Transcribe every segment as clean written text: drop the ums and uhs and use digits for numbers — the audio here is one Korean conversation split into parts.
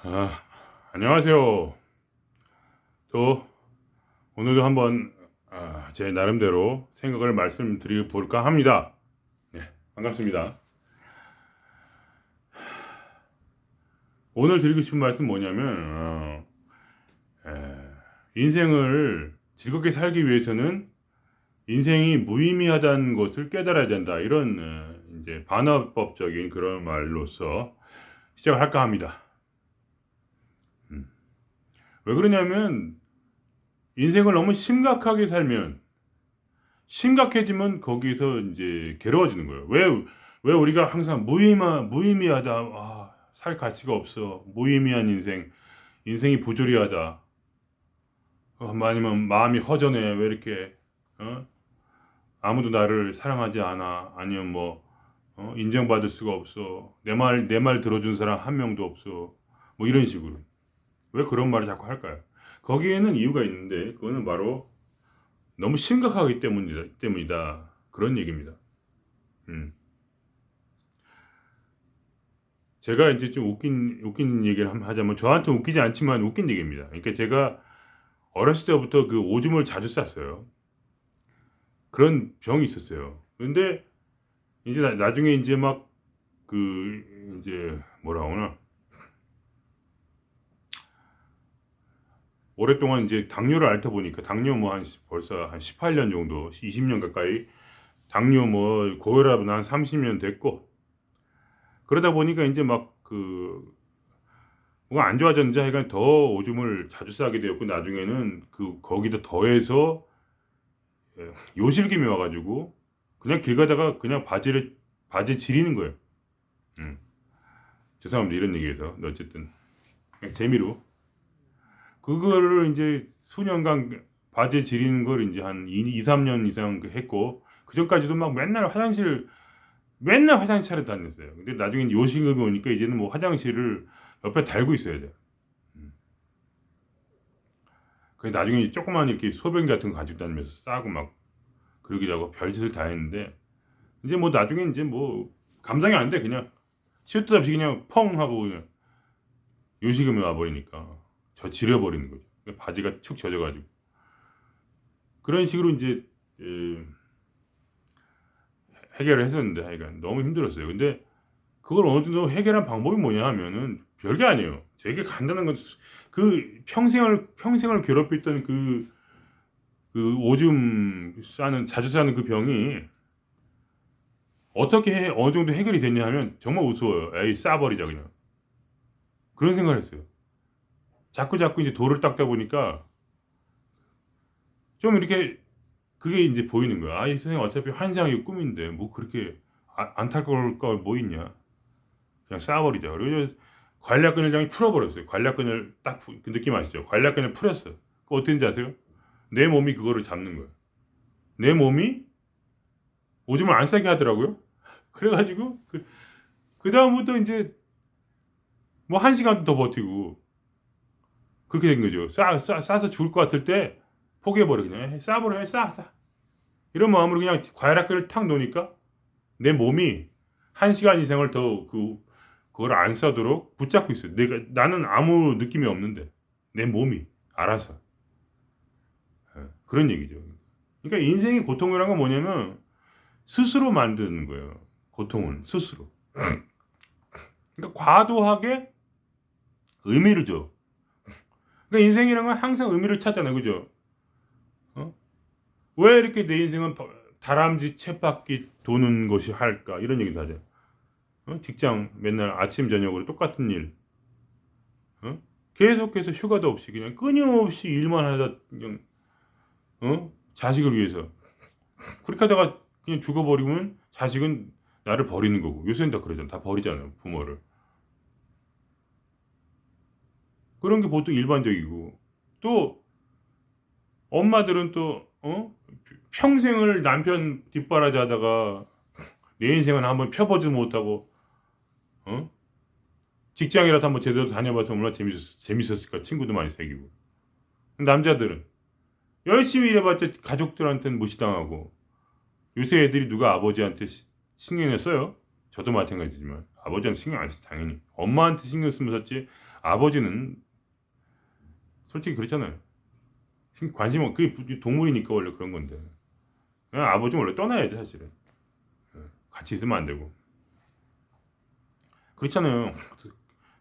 아, 안녕하세요. 또 오늘도 한번 제 나름대로 생각을 말씀드려 볼까 합니다. 네, 반갑습니다. 오늘 드리고 싶은 말씀 뭐냐면 인생을 즐겁게 살기 위해서는 인생이 무의미하다는 것을 깨달아야 된다. 이런 이제 반어법적인 그런 말로서 시작을 할까 합니다. 음. 왜 그러냐면 인생을 너무 심각하게 살면 심각해지면 거기서 이제 괴로워지는 거예요. 왜 우리가 항상 무의미하다. 살 가치가 없어. 무의미한 인생. 인생이 부조리하다. 아니면 마음이 허전해. 왜 이렇게, 어? 아무도 나를 사랑하지 않아. 아니면 뭐, 인정받을 수가 없어. 내 말 들어준 사람 한 명도 없어. 뭐 이런 식으로. 왜 그런 말을 자꾸 할까요? 거기에는 이유가 있는데, 그거는 바로 너무 심각하기 때문이다. 그런 얘기입니다. 음. 제가 이제 좀 웃긴 얘기를 한번 하자면, 저한테 웃기지 않지만 웃긴 얘기입니다. 그러니까 제가 어렸을 때부터 그 오줌을 자주 쌌어요. 그런 병이 있었어요. 근데 이제 나중에 이제 막 이제 뭐라 하나, 오랫동안 이제 당뇨를 앓다 보니까, 당뇨 뭐 벌써 한 18년 정도, 20년 가까이, 당뇨 뭐 고혈압은 한 30년 됐고, 그러다 보니까 이제 뭐가 안 좋아졌는지 하여간 더 오줌을 자주 싸게 되었고, 나중에는 거기다 더해서 요실금이 와가지고 그냥 길 가다가 그냥 바지 지리는 거예요. 음. 죄송합니다, 이런 얘기해서. 근데 어쨌든 그냥 재미로 그거를 이제 수년간 바지 지리는 걸 이제 한 2, 3년 이상 했고, 그 전까지도 막 맨날 화장실 차려 다녔어요. 근데 나중에 요실금이 오니까 이제는 뭐 화장실을 옆에 달고 있어야 돼요. 음. 그 나중에 조그만 이렇게 소변 같은 거 가지고 다니면서 싸고 막 그러기도 하고 별짓을 다 했는데, 이제 뭐 나중에 이제 뭐 감당이 안 돼. 그냥 시도 때도 없이 그냥 펑 하고 그냥 요식음이 와버리니까 저 지려버리는 거죠. 그러니까 바지가 축 젖어가지고 그런 식으로 이제 에, 해결을 했었는데, 하여간 너무 힘들었어요. 근데 그걸 어느 정도 해결한 방법이 뭐냐 하면은 별게 아니에요. 되게 간단한 건, 평생을 괴롭혔던 그 오줌 자주 싸는 그 병이 어느 정도 해결이 됐냐 하면 정말 우스워요. 에이, 싸버리자 그냥. 그런 생각을 했어요. 자꾸 이제 돌을 닦다 보니까 좀 이렇게 그게 이제 보이는 거야. 이 선생님 어차피 환상이 꿈인데 뭐 그렇게 안탈 걸 뭐 있냐. 그냥 싸버리자. 그래서 관략근을 그냥 풀어버렸어요. 관략근을 그 느낌 아시죠? 관략근을 풀었어. 그 어땠는지 아세요? 내 몸이 그거를 잡는 거야. 내 몸이 오줌을 안 싸게 하더라고요. 그래가지고 그 다음부터 이제 뭐 한 시간 더 버티고 그렇게 된 거죠. 싸서 죽을 것 같을 때 포기해버려. 그냥 싸버려. 싸. 이런 마음으로 그냥 과일학교를 탁 놓으니까 내 몸이 한 시간 이상을 더 그걸 안 싸도록 붙잡고 있어요. 나는 아무 느낌이 없는데 내 몸이 알아서. 그런 얘기죠. 그러니까 인생의 고통이란 건 뭐냐면 스스로 만드는 거예요. 고통은 스스로. 그러니까 과도하게 의미를 줘. 그러니까 인생이란 건 항상 의미를 찾잖아요. 그죠? 어? 왜 이렇게 내 인생은 다람쥐 쳇바퀴 도는 것이 할까? 이런 얘기도 하죠. 직장 맨날 아침 저녁으로 똑같은 일. 어? 계속해서 휴가도 없이 그냥 끊임없이 일만 하다 그냥 자식을 위해서 그렇게 하다가 그냥 죽어버리면 자식은 나를 버리는 거고, 요새는 다 그러잖아. 다 버리잖아요, 부모를. 그런 게 보통 일반적이고, 또 엄마들은 또 평생을 남편 뒷바라지 하다가 내 인생은 한번 펴보지 못하고 어? 직장이라도 한번 제대로 다녀봐서 얼마나 재밌었을까. 친구도 많이 사귀고. 남자들은 열심히 일해봤자 가족들한테는 무시당하고, 요새 애들이 누가 아버지한테 신경을 써요? 저도 마찬가지지만 아버지한테 신경 안 써. 당연히 엄마한테 신경 쓰면 썼지 아버지는 솔직히 그렇잖아요. 그게 동물이니까 원래 그런 건데. 그냥 아버지는 원래 떠나야지 사실은. 같이 있으면 안 되고. 그렇잖아요.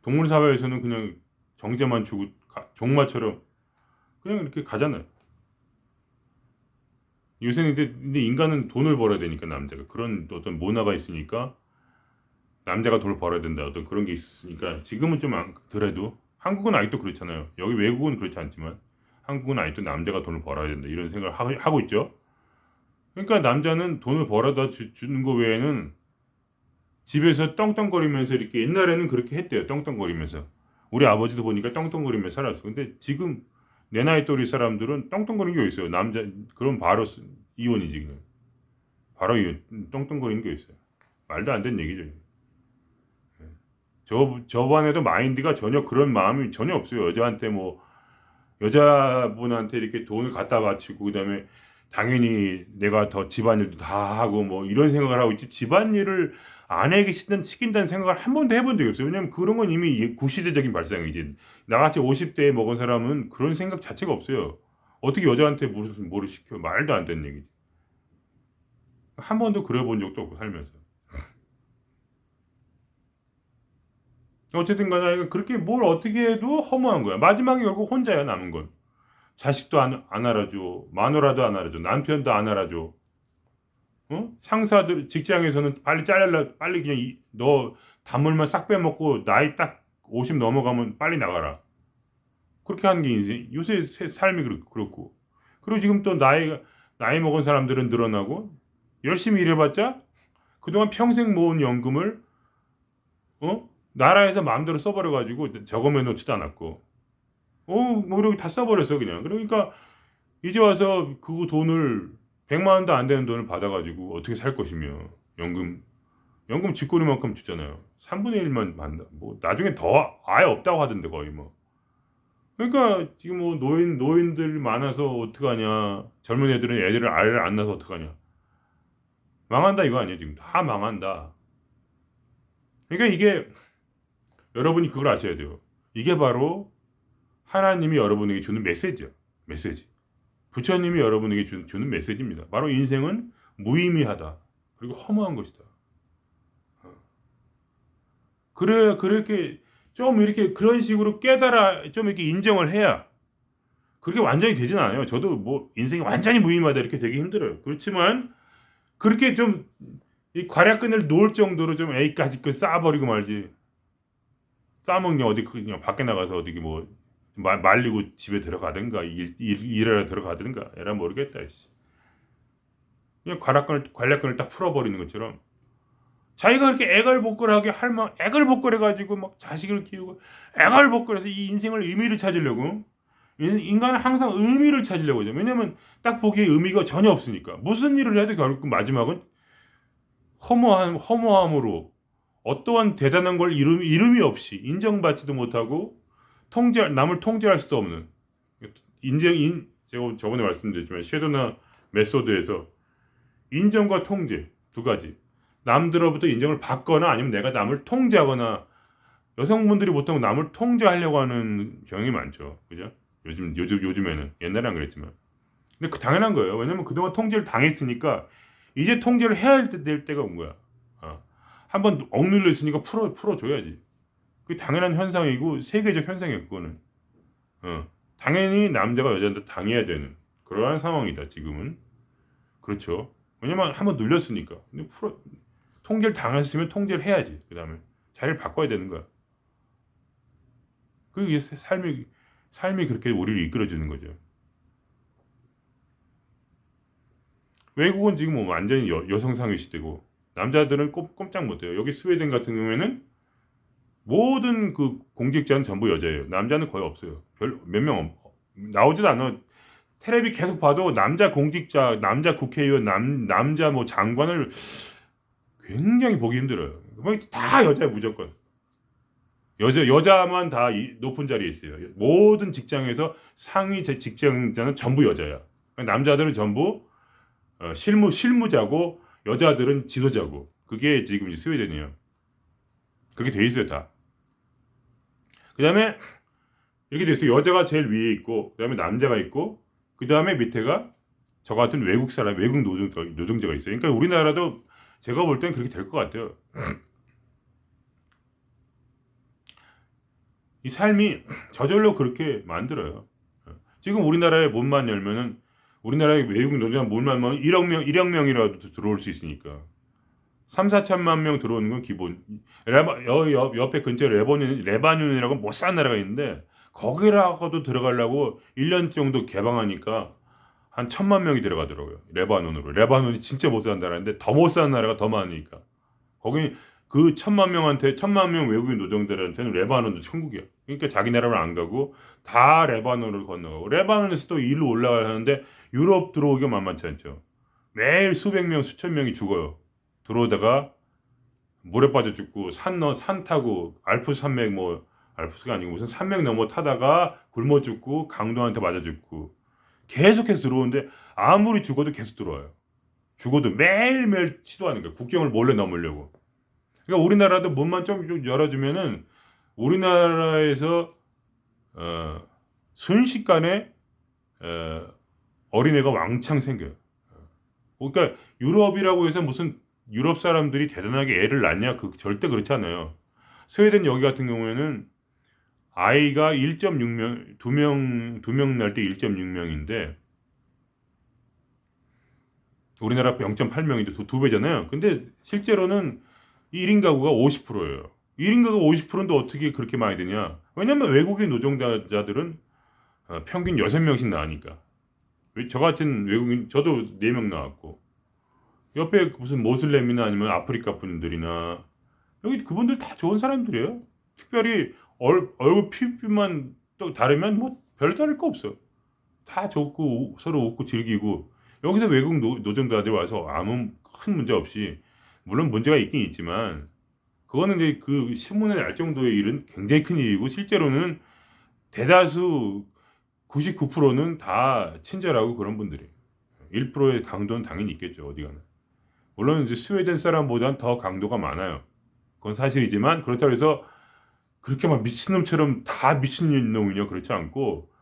동물 사회에서는 그냥 정제만 주고 종마처럼 그냥 이렇게 가잖아요. 요새는 근데 인간은 돈을 벌어야 되니까 남자가 그런 어떤 문화가 있으니까 남자가 돈을 벌어야 된다 어떤 그런 게 있으니까 지금은 좀 덜해도 한국은 아직도 그렇잖아요. 여기 외국은 그렇지 않지만 한국은 아직도 남자가 돈을 벌어야 된다 이런 생각을 하고 있죠. 그러니까 남자는 돈을 벌어다 주는 거 외에는 집에서 떵떵거리면서 이렇게 옛날에는 그렇게 했대요. 떵떵거리면서 우리 아버지도 보니까 떵떵거리면서 살았어. 근데 지금 내 나이 또래 사람들은 떵떵거리는 게 있어요. 남자 그럼 바로 이혼이지 그냥. 바로 이혼 떵떵거리는 게 있어요. 말도 안 되는 얘기죠. 저반에도 마인드가 전혀 그런 마음이 전혀 없어요. 여자한테 뭐 여자분한테 이렇게 돈을 갖다 바치고 그다음에 당연히 내가 더 집안일도 다 하고 뭐 이런 생각을 하고 있지 집안일을 아내에게 시킨다는 생각을 한 번도 해본 적이 없어요. 왜냐면 그런 건 이미 구시대적인 발상이지. 나같이 50대에 먹은 사람은 그런 생각 자체가 없어요. 어떻게 여자한테 뭐를 시켜 말도 안 되는 얘기지. 한 번도 그래 본 적도 없고 살면서. 어쨌든 간에 그렇게 뭘 어떻게 해도 허무한 거야. 마지막에 결국 혼자야 남은 건. 자식도 안 알아줘. 마누라도 안 알아줘. 남편도 안 알아줘. 어? 상사들 직장에서는 빨리 잘라 빨리 그냥 너 단물만 싹 빼먹고 나이 딱 50 넘어가면 빨리 나가라. 그렇게 하는 게 인생. 요새 삶이 그렇고. 그리고 지금 또 나이 먹은 사람들은 늘어나고 열심히 일해봤자 그동안 평생 모은 연금을 나라에서 마음대로 써버려가지고 저금해 놓지도 않았고 뭐 이렇게 다 써버렸어 그냥. 그러니까 이제 와서 그 돈을 100만 원도 안 되는 돈을 받아가지고 어떻게 살 것이며 연금 쥐꼬리만큼 주잖아요. 3분의 1만 받나 뭐 나중에 더 아예 없다고 하던데 거의 뭐. 그러니까 지금 뭐 노인들 많아서 어떡하냐. 젊은 애들은 아이를 안 낳아서 어떡하냐. 망한다 이거 아니야 지금 다 망한다. 그러니까 이게 여러분이 그걸 아셔야 돼요. 이게 바로 하나님이 여러분에게 주는 메시지야. 메시지. 부처님이 여러분에게 주는 메시지입니다. 바로 인생은 무의미하다. 그리고 허무한 것이다. 그렇게 좀 이렇게 그런 식으로 좀 이렇게 인정을 해야 그게 완전히 되진 않아요. 저도 뭐 인생이 완전히 무의미하다 이렇게 되기 힘들어요. 그렇지만 그렇게 좀 이 괄약근을 놓을 정도로 좀 A까지 그 쌓아버리고 말지. 쌓아먹냐 어디 그냥 밖에 나가서 어디 뭐 말리고 집에 들어가든가 일하러 들어가든가 에라 모르겠다. 그냥 관략근을 딱 풀어버리는 것처럼 자기가 그렇게 애걸복걸하게 애걸복걸해가지고 막 자식을 키우고 애걸복걸해서 이 인생을 의미를 찾으려고 인간은 항상 의미를 찾으려고 하죠. 왜냐면 딱 보기에 의미가 전혀 없으니까 무슨 일을 해도 결국 마지막은 허무함으로 어떠한 대단한 걸 이름이 없이 인정받지도 못하고 남을 통제할 수도 없는 제가 저번에 말씀드렸지만 섀도나 메소드에서 인정과 통제 두 가지 남들로부터 인정을 받거나 아니면 내가 남을 통제하거나 여성분들이 보통 남을 통제하려고 하는 경향이 많죠. 그죠? 요즘에는 옛날에 안 그랬지만 근데 그 당연한 거예요. 왜냐면 그동안 통제를 당했으니까 이제 통제를 해야 될 때가 온 거야. 한번 억눌려 있으니까 풀어줘야지. 그게 당연한 현상이고 세계적 현상이에요. 그거는. 당연히 남자가 여자한테 당해야 되는 그러한 상황이다. 지금은. 그렇죠. 왜냐면 한번 눌렸으니까. 근데 통제를 당했으면 통제를 해야지. 그 다음에 자리를 바꿔야 되는 거야. 그게 삶이 그렇게 우리를 이끌어주는 거죠. 외국은 지금 뭐 완전히 여성상위 시대고 남자들은 꼼짝 못해요. 여기 스웨덴 같은 경우에는 모든 그 공직자는 전부 여자예요. 남자는 거의 없어요. 몇 명 나오지도 않아. 텔레비 계속 봐도 남자 공직자, 남자 국회의원, 남자 뭐 장관을 굉장히 보기 힘들어요. 다 여자예요 무조건. 여자만 다 높은 자리에 있어요. 모든 직장에서 상위 직장자는 전부 여자야. 남자들은 전부 실무자고 여자들은 지도자고. 그게 지금 스웨덴이에요. 그렇게 돼 있어요 다. 그 다음에 이렇게 돼 있어요. 여자가 제일 위에 있고, 그 다음에 남자가 있고, 그 다음에 밑에가 저 같은 외국 사람, 외국 노동자가 있어요. 그러니까 우리나라도 제가 볼 땐 그렇게 될 것 같아요. 이 삶이 저절로 그렇게 만들어요. 지금 우리나라에 문만 열면은 우리나라의 외국 노동자 문만 열면 1억 명이라도 들어올 수 있으니까 3, 4천만 명 들어오는 건 기본. 옆에 근처에 레바논이라고 못 사는 나라가 있는데 거기라고도 들어가려고 1년 정도 개방하니까 한 1,000만 명이 들어가더라고요. 레바논으로. 레바논이 진짜 못 사는 나라인데 더 못 사는 나라가 더 많으니까. 거기 그 1,000만 명 외국인 노동자들한테는 레바논도 천국이야. 그러니까 자기 나라로 안 가고 다 레바논으로 건너가고 레바논에서 또 일로 올라가야 하는데 유럽 들어오기가 만만치 않죠. 매일 수백 명, 수천 명이 죽어요. 들어오다가 물에 빠져 죽고 산 타고 알프스 산맥 뭐 알프스가 아니고 무슨 산맥 넘어 타다가 굶어 죽고 강도한테 맞아 죽고 계속해서 들어오는데 아무리 죽어도 계속 들어와요. 죽어도 매일매일 시도하는 거예요. 국경을 몰래 넘으려고. 그러니까 우리나라도 문만 좀 열어주면은 우리나라에서 순식간에 어린애가 왕창 생겨요. 그러니까 유럽이라고 해서 무슨 유럽 사람들이 대단하게 애를 낳냐? 절대 그렇지 않아요. 스웨덴 여기 같은 경우에는 아이가 1.6명, 두 명 날 때 1.6명인데 우리나라 0.8명인데 두 배잖아요. 근데 실제로는 1인 가구가 50%예요. 1인 가구 50%인데 어떻게 그렇게 많이 되냐? 왜냐면 외국인 노동자들은 평균 6명씩 나으니까. 저 같은 외국인, 저도 4명 나왔고, 옆에 무슨 모슬렘이나 아니면 아프리카 분들이나, 여기 그분들 다 좋은 사람들이에요. 특별히 얼굴 피부만 또 다르면 뭐 별 다를 거 없어. 다 좋고, 서로 웃고 즐기고, 여기서 외국 노동자들 와서 아무 큰 문제 없이, 물론 문제가 있긴 있지만, 그거는 이제 그 신문에 날 정도의 일은 굉장히 큰 일이고, 실제로는 대다수 99%는 다 친절하고 그런 분들이에요. 1%의 강도는 당연히 있겠죠. 어디 가나. 물론 이제 스웨덴 사람보다는 더 강도가 많아요. 그건 사실이지만 그렇다고 해서 그렇게 막 미친놈처럼 다 미친놈이냐 그렇지 않고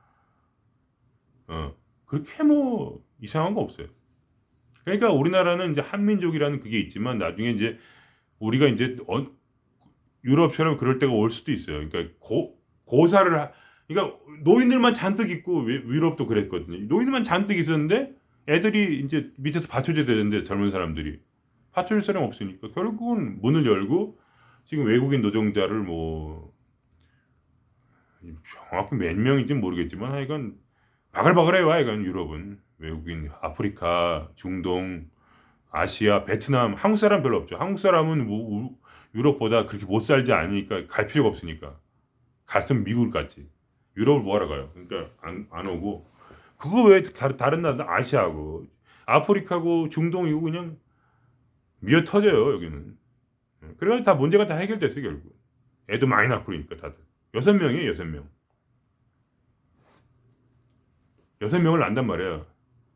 그렇게 뭐 이상한 거 없어요. 그러니까 우리나라는 이제 한민족이라는 그게 있지만 나중에 이제 우리가 이제 유럽처럼 그럴 때가 올 수도 있어요. 그러니까 그러니까 노인들만 잔뜩 있고 유럽도 그랬거든요. 노인들만 잔뜩 있었는데 애들이 이제 밑에서 받쳐줘야 되는데 젊은 사람들이 받쳐줄 사람 없으니까 결국은 문을 열고 지금 외국인 노동자를 뭐 정확히 몇 명인지 모르겠지만 하여간 바글바글해요. 하여간 유럽은 외국인 아프리카, 중동, 아시아, 베트남 한국 사람 별로 없죠. 한국 사람은 뭐 유럽보다 그렇게 못 살지 않으니까 갈 필요가 없으니까 갔으면 미국을 갔지. 유럽을 뭐하러 가요? 그러니까 안 오고 그거 왜 다른 나라 아시아고 아프리카고 중동이고 그냥 미어 터져요 여기는. 그래가지고 다 문제가 다 해결됐어 결국. 애도 많이 낳고 그러니까 다들 6명이에요 6명. 6명을 낳는단 말이야.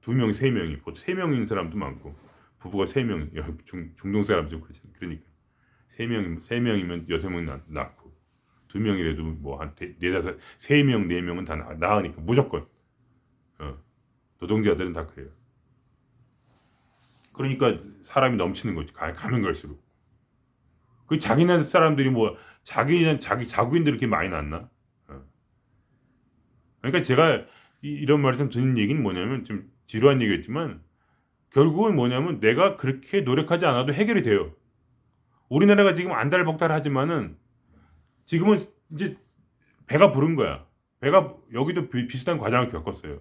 2명 3명이 보통 3명인 사람도 많고 부부가 3명 중동 사람 좀 그렇지. 그러니까 3명이면 6명 낳고 2명이라도 뭐한 4-5 3명 4명은 다 낳으니까 무조건 노동자들은 다 그래요. 그러니까 사람이 넘치는 거지. 가면 갈수록. 그 자기네 사람들이 뭐 자기 자구인들 이렇게 많이 낳나? 그러니까 제가 이런 말씀 드는 얘기는 뭐냐면 좀 지루한 얘기였지만 결국은 뭐냐면 내가 그렇게 노력하지 않아도 해결이 돼요. 우리나라가 지금 안달복달하지만은 지금은 이제 배가 부른 거야. 배가 여기도 비슷한 과정을 겪었어요.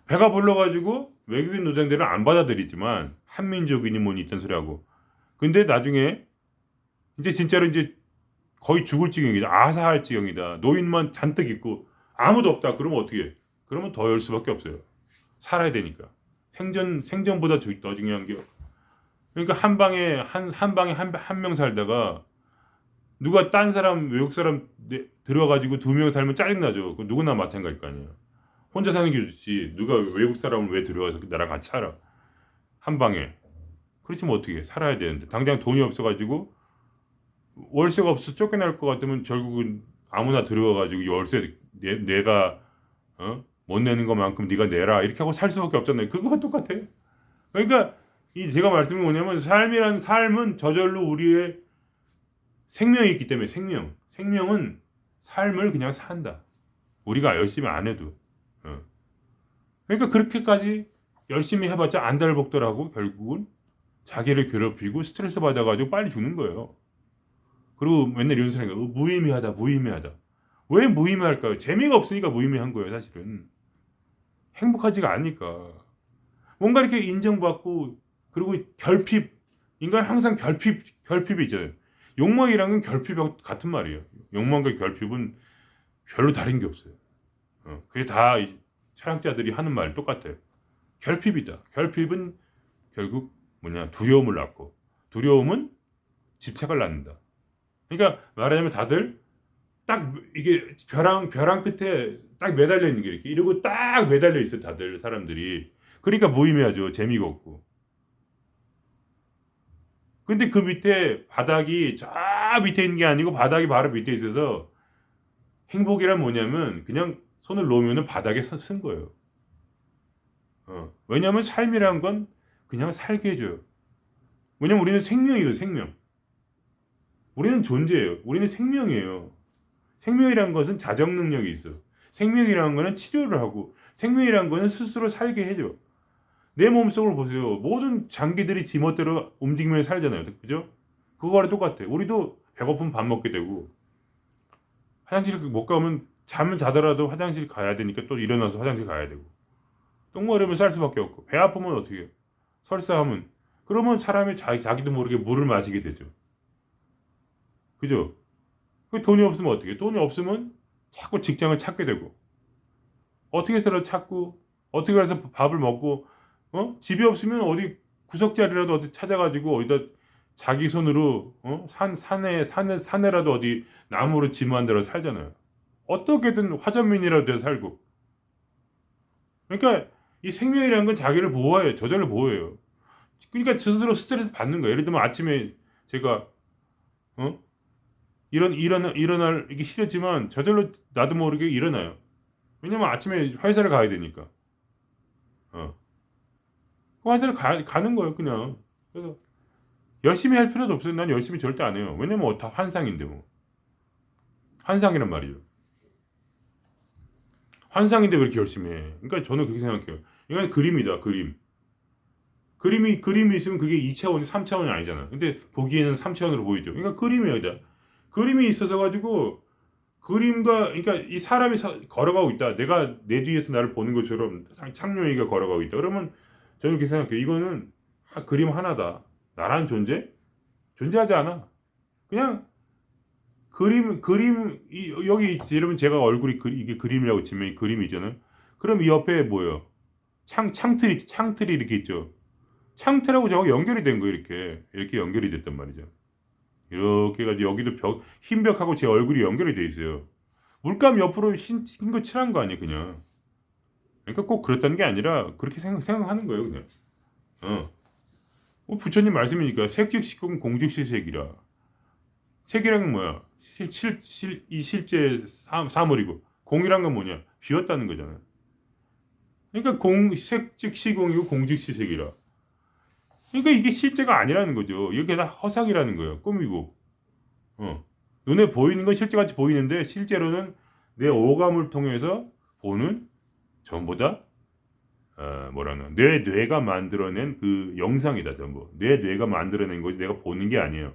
배가 불러가지고 외국인 노동자들은 안 받아들이지만 한민족이니 뭐니 있던 소리 하고. 근데 나중에 이제 진짜로 이제 거의 죽을 지경이다. 아사할 지경이다. 노인만 잔뜩 있고 아무도 없다. 그러면 어떻게 해? 그러면 더 열 수밖에 없어요. 살아야 되니까. 생전보다 더 중요한 게 그러니까 한 방에 한 명 살다가 누가 딴 사람 외국 사람 들어가지고 2명 살면 짜증나죠. 그 누구나 마찬가지일 거 아니에요. 혼자 사는 게 좋지. 누가 외국 사람을 왜 들어가서 나랑 같이 살아? 한 방에. 그렇지 뭐 어떻게 해. 살아야 되는데 당장 돈이 없어가지고 월세가 없어 쫓겨날 것 같으면 결국은 아무나 들어가가지고 열쇠 내가 못 내는 것만큼 네가 내라 이렇게 하고 살 수밖에 없잖아요. 그거와 똑같아. 그러니까 이 제가 말씀이 뭐냐면 삶은 저절로 우리의 생명이 있기 때문에 생명은 삶을 그냥 산다. 우리가 열심히 안 해도. 그러니까 그렇게까지 열심히 해봤자 안달복달하고 결국은 자기를 괴롭히고 스트레스 받아가지고 빨리 죽는 거예요. 그리고 맨날 이런 생각, 무의미하다. 왜 무의미할까요? 재미가 없으니까 무의미한 거예요, 사실은. 행복하지가 않으니까. 뭔가 이렇게 인정받고, 그리고 인간 항상 결핍이 있잖아요. 욕망이란 건 결핍 같은 말이에요. 욕망과 결핍은 별로 다른 게 없어요. 그게 다 철학자들이 하는 말 똑같아요. 결핍이다. 결핍은 결국 두려움을 낳고, 두려움은 집착을 낳는다. 그러니까 말하자면 다들 딱 이게 벼랑 끝에 딱 매달려 있는 게 이렇게 이러고 딱 매달려 있어요. 다들 사람들이. 그러니까 무의미하죠. 재미가 없고. 근데 그 밑에 바닥이 저 밑에 있는 게 아니고 바닥이 바로 밑에 있어서 행복이란 뭐냐면 그냥 손을 놓으면 바닥에 쓴 거예요. 왜냐하면 삶이란 건 그냥 살게 해줘요. 왜냐면 우리는 생명이에요. 생명. 우리는 존재예요. 우리는 생명이에요. 생명이란 것은 자정 능력이 있어. 생명이라는 거는 치료를 하고 생명이라는 거는 스스로 살게 해줘. 내 몸속을 보세요. 모든 장기들이 지멋대로 움직이며 살잖아요. 그죠? 그거랑 똑같아. 우리도 배고프면 밥 먹게 되고 화장실 못 가면 잠을 자더라도 화장실 가야 되니까 또 일어나서 화장실 가야 되고 똥 마르면 쌀 수밖에 없고 배 아프면 어떻게 해요? 설사하면 그러면 사람이 자기도 모르게 물을 마시게 되죠. 그죠? 그 돈이 없으면 어떻게? 돈이 없으면 자꾸 직장을 찾게 되고 어떻게 해서라도 찾고 어떻게 해서 밥을 먹고 집이 없으면 어디 구석자리라도 어디 찾아가지고 어디다 자기 손으로 산에라도 어디 나무로 지무한 데로 살잖아요. 어떻게든 화전민이라도 돼서 살고. 그러니까 이 생명이라는 건 자기를 보호해요. 저절로 보호해요. 그러니까 스스로 스트레스 받는 거예요. 예를 들면 아침에 제가 어? 일어날 이게 싫었지만 저절로 나도 모르게 일어나요. 왜냐면 아침에 회사를 가야 되니까. 어. 회사를 가는 거예요, 그냥. 그래서 열심히 할 필요도 없어요. 난 열심히 절대 안 해요. 왜냐면 다 환상인데 뭐. 환상이란 말이죠. 환상인데 왜 이렇게 열심히 해? 그러니까 저는 그렇게 생각해요. 이건 그림이다, 그림. 그림이 있으면 그게 2차원이 3차원이 아니잖아. 근데 보기에는 3차원으로 보이죠. 그러니까 그림이야. 그림이 있어서 가지고 그러니까 이 사람이 걸어가고 있다. 내가 내 뒤에서 나를 보는 것처럼 창룡이가 걸어가고 있다. 그러면 저는 그렇게 생각해요. 이거는 그림 하나다. 나라는 존재하지 않아. 그냥 여기 여러분 제가 얼굴이 이게 그림이라고 치면 이 그림이잖아요. 그럼 이 옆에 뭐예요? 창틀이 이렇게 있죠. 창틀하고 저거 연결이 된 거예요. 이렇게 연결이 됐단 말이죠. 이렇게 해가지고 여기도 흰 벽하고 제 얼굴이 연결이 돼 있어요. 물감 옆으로 흰 거 칠한 거 아니에요, 그냥. 그러니까 꼭 그렇다는 게 아니라 그렇게 생각하는 거예요, 그냥. 부처님 말씀이니까 색즉식공 공즉시색이라. 색이란 건 뭐야? 이 실제 사물이고 공이란 건 뭐냐? 비었다는 거잖아요. 그러니까 색즉시공이고 공즉시색이라. 그러니까 이게 실제가 아니라는 거죠. 이게 다 허상이라는 거예요. 꿈이고. 눈에 보이는 건 실제같이 보이는데 실제로는 내 오감을 통해서 보는 전부 다 내 뇌가 만들어낸 그 영상이다. 전부 내 뇌가 만들어낸 거지 내가 보는 게 아니에요.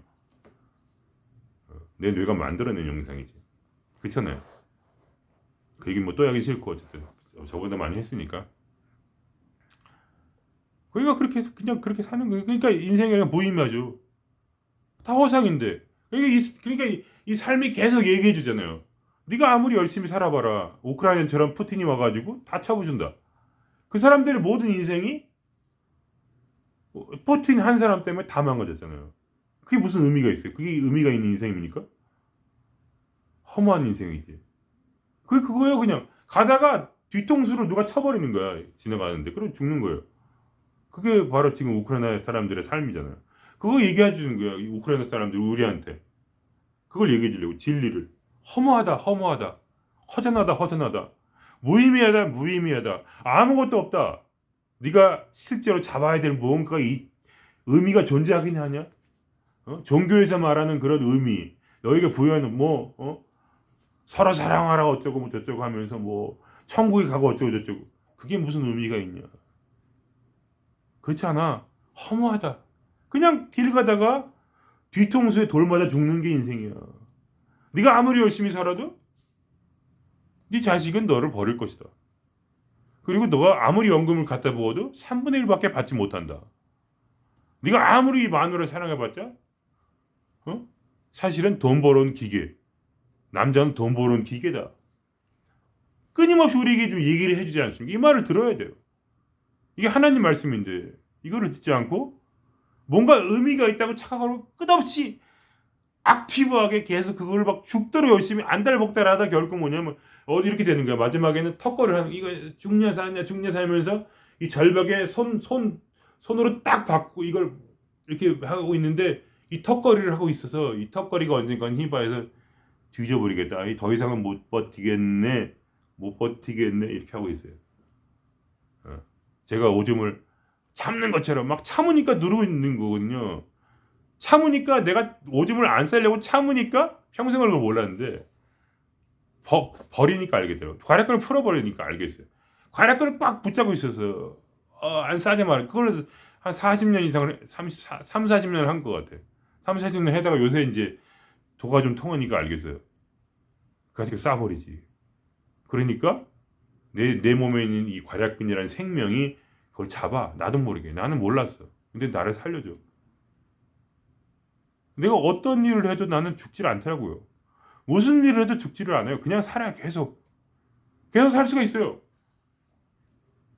내 뇌가 만들어낸 영상이지. 그렇잖아요. 그 얘기 뭐 또 하기 싫고 어쨌든 저보다 많이 했으니까. 그러니까 그냥 그렇게 사는 거예요. 그러니까 인생이 그냥 무의미하죠. 다 허상인데. 그러니까 이 삶이 계속 얘기해 주잖아요. 네가 아무리 열심히 살아봐라. 우크라이나처럼 푸틴이 와가지고 다 쳐부준다. 그 사람들의 모든 인생이 푸틴 한 사람 때문에 다 망가졌잖아요. 그게 무슨 의미가 있어요? 그게 의미가 있는 인생입니까? 허무한 인생이지. 그거예요 그냥. 가다가 뒤통수로 누가 쳐버리는 거야. 지나가는데. 그럼 죽는 거예요. 그게 바로 지금 우크라이나 사람들의 삶이잖아요. 그거 얘기해 주는 거야. 우크라이나 사람들 우리한테. 그걸 얘기해 주려고. 진리를. 허무하다, 허전하다, 무의미하다, 아무것도 없다. 네가 실제로 잡아야 될 무언가 이 의미가 존재하긴 하냐? 종교에서 말하는 그런 의미, 너희가 부여하는 서로 사랑하라 어쩌고 뭐 저쩌고 하면서 뭐 천국에 가고 어쩌고 저쩌고, 그게 무슨 의미가 있냐? 그렇지 않아. 허무하다. 그냥 길 가다가 뒤통수에 돌 맞아 죽는 게 인생이야. 네가 아무리 열심히 살아도 네 자식은 너를 버릴 것이다. 그리고 너가 아무리 연금을 갖다 부어도 3분의 1밖에 받지 못한다. 네가 아무리 마누라를 사랑해봤자 사실은 돈 벌어온 기계. 남자는 돈 벌어온 기계다. 끊임없이 우리에게 좀 얘기를 해주지 않습니까? 이 말을 들어야 돼요. 이게 하나님 말씀인데 이거를 듣지 않고 뭔가 의미가 있다고 착각하고 끝없이 액티브하게 계속 그걸 막 죽도록 열심히 안달복달하다 결국 뭐냐면 어디 이렇게 되는 거야. 마지막에는 턱걸이를 하는, 이거 죽냐 살면서 이 절벽에 손으로 딱 받고 이걸 이렇게 하고 있는데 이 턱걸이를 하고 있어서 이 턱걸이가 언젠간 힘봐서 뒤져버리겠다. 더 이상은 못 버티겠네 이렇게 하고 있어요. 제가 오줌을 참는 것처럼 막 참으니까 누르고 있는 거거든요. 참으니까 내가 오줌을 안 싸려고 참으니까 평생을 그걸 몰랐는데 버리니까 알겠더라고요. 과략근을 풀어버리니까 알겠어요. 과략근을 빡 붙잡고 있어서 안 싸지 말아. 그걸 한 40년 이상을 40년을 한 것 같아요. 40년 해다가 요새 이제 도가 좀 통하니까 알겠어요. 그래서 싸버리지. 그러니까 내 몸에 있는 이 과략근이라는 생명이 그걸 잡아. 나도 모르게. 나는 몰랐어. 근데 나를 살려줘. 내가 어떤 일을 해도 나는 죽질 않더라고요. 무슨 일을 해도 죽지를 않아요. 그냥 살아요. 계속 살 수가 있어요.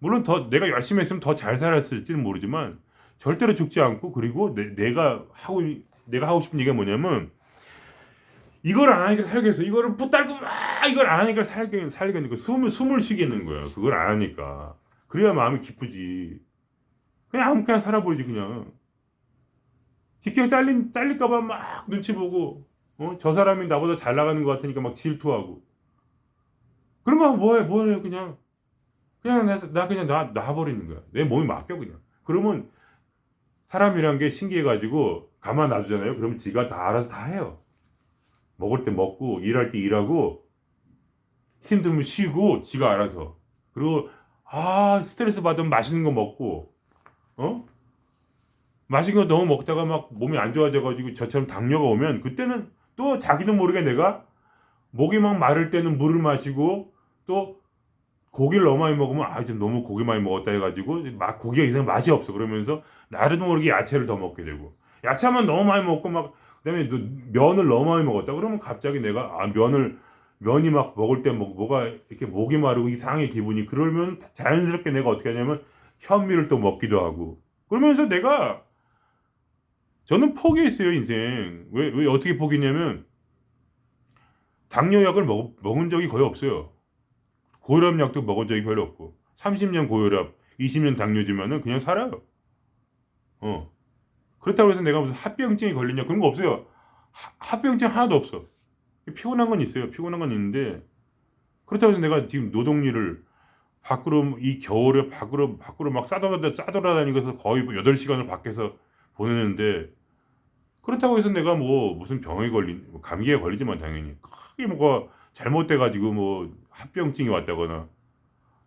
물론 더 내가 열심히 했으면 더 잘 살았을지는 모르지만 절대로 죽지 않고, 그리고 내가 하고 싶은 얘기가 뭐냐면 이걸 안 하니까 살겠어. 이거를 붙들고 막 이걸 안 하니까 살겠는 거. 숨을 쉬겠는 거야. 그걸 안 하니까. 그래야 마음이 기쁘지. 그냥 아무렇게나 살아버리지 그냥. 직장 잘릴까봐 막 눈치 보고, 저 사람이 나보다 잘 나가는 것 같으니까 막 질투하고. 그러면 뭐해 그냥 나 그냥 놔버리는 거야. 내 몸이 맡겨 그냥. 그러면 사람이란 게 신기해가지고 가만 놔두잖아요. 그러면 지가 다 알아서 다 해요. 먹을 때 먹고 일할 때 일하고 힘들면 쉬고 지가 알아서. 그리고 스트레스 받으면 맛있는 거 먹고, 맛있는 거 너무 먹다가 막 몸이 안 좋아져가지고 저처럼 당뇨가 오면 그때는 또 자기도 모르게 내가 목이 막 마를 때는 물을 마시고, 또 고기를 너무 많이 먹으면 좀 너무 고기 많이 먹었다 해가지고 막 고기가 이상 맛이 없어. 그러면서 나도 모르게 야채를 더 먹게 되고, 야채만 너무 많이 먹고 막 그다음에 면을 너무 많이 먹었다 그러면 갑자기 내가 면이 막 먹을 때 뭐가 이렇게 목이 마르고 이상해 기분이. 그러면 자연스럽게 내가 어떻게 하냐면 현미를 또 먹기도 하고. 그러면서 저는 포기했어요 인생. 왜 어떻게 포기했냐면 당뇨약을 먹은 적이 거의 없어요. 고혈압약도 먹은 적이 별로 없고 30년 고혈압 20년 당뇨지만은 그냥 살아요. 그렇다고 해서 내가 무슨 합병증이 걸리냐 그런 거 없어요. 합병증 하나도 없어. 피곤한 건 있어요. 피곤한 건 있는데 그렇다고 해서 내가 지금 노동일을 밖으로 이 겨울에 밖으로 막 싸돌아다니면서 거의 8시간을 밖에서 보내는데, 그렇다고 해서 내가 뭐 무슨 병에 감기에 걸리지만 당연히 크게 뭐가 잘못돼가지고 뭐 합병증이 왔다거나.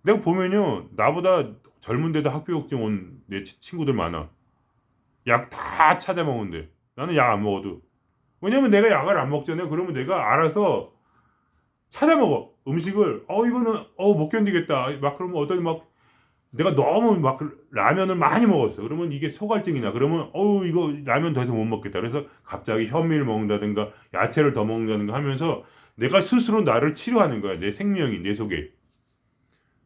내가 보면요 나보다 젊은데도 합병증 온 내 친구들 많아. 약 다 찾아 먹는데 나는 약 안 먹어도. 왜냐면 내가 약을 안 먹잖아요. 그러면 내가 알아서 찾아 먹어 음식을. 이거는 못 견디겠다 막. 그러면 어떤 막 내가 너무 막 라면을 많이 먹었어. 그러면 이게 소갈증이나 그러면 이거 라면 더 이상 못 먹겠다. 그래서 갑자기 현미를 먹는다든가 야채를 더 먹는다든가 하면서 내가 스스로 나를 치료하는 거야. 내 생명이 내 속에.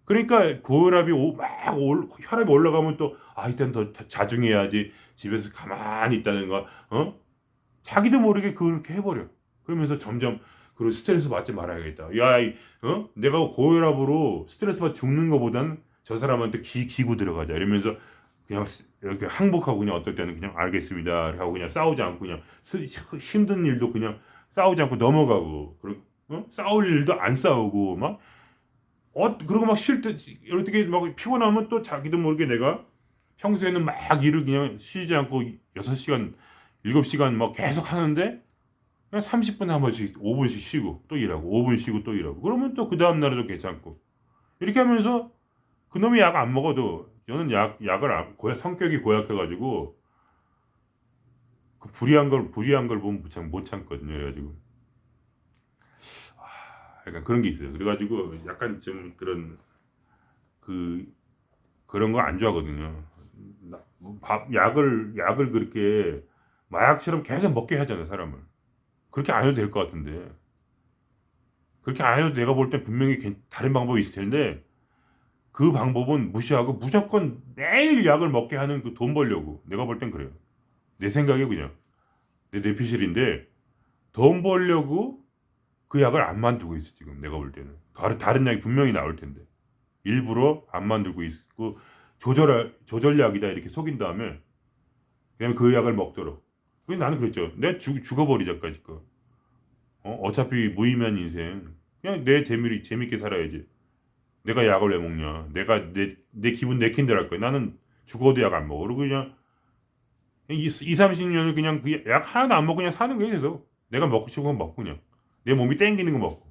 그러니까 고혈압이 혈압이 올라가면 또 일단 더 자중해야지. 집에서 가만히 있다든가 자기도 모르게 그렇게 해버려. 그러면서 점점 그리고 스트레스 받지 말아야겠다. 내가 고혈압으로 스트레스 받아 죽는 것보다는 저 사람한테 기고 들어가자 이러면서 그냥 이렇게 항복하고 그냥 어떨 때는 그냥 알겠습니다 하고 그냥 싸우지 않고 그냥 힘든 일도 그냥 싸우지 않고 넘어가고. 싸울 일도 안 싸우고 막 그러고 막 쉴 때 어떻게 막 피곤하면 또 자기도 모르게 내가 평소에는 막 일을 그냥 쉬지 않고 6시간 7시간 막 계속 하는데 그냥 30분에 한 번씩 5분씩 쉬고 또 일하고 5분 쉬고 또 일하고 그러면 또 그 다음 날에도 괜찮고 이렇게 하면서 그놈이 약 안 먹어도 저는 약을 성격이 고약해가지고 그 불이한 걸 보면 못 참거든요. 그래가지고 약간 그런 게 있어요. 그래가지고 약간 좀 그 그런 거 안 좋아하거든요. 약을 그렇게 마약처럼 계속 먹게 하잖아요, 사람을. 그렇게 안 해도 될 것 같은데. 그렇게 안 해도 내가 볼 때 분명히 다른 방법이 있을 텐데, 그 방법은 무시하고 무조건 매일 약을 먹게 하는 그 돈 벌려고. 내가 볼 땐 그래요. 내 생각에 그냥. 내 뇌피셜인데, 돈 벌려고 그 약을 안 만들고 있어, 지금. 내가 볼 때는. 다른 약이 분명히 나올 텐데. 일부러 안 만들고 있고, 조절약이다 이렇게 속인 다음에, 그냥 그 약을 먹도록. 그래서 나는 그랬죠. 내가 죽어버리자까지 거. 어차피 무의미한 인생. 그냥 내 재밌게 살아야지. 내가 약을 왜 먹냐. 내 기분 내킨 대로 할 거야. 나는 죽어도 약 안 먹어. 그리고 그냥 30년을 그냥 그 약 하나도 안 먹고 그냥 사는 거예요. 계속. 내가 먹고 싶은 건 먹고 그냥. 내 몸이 땡기는 거 먹고.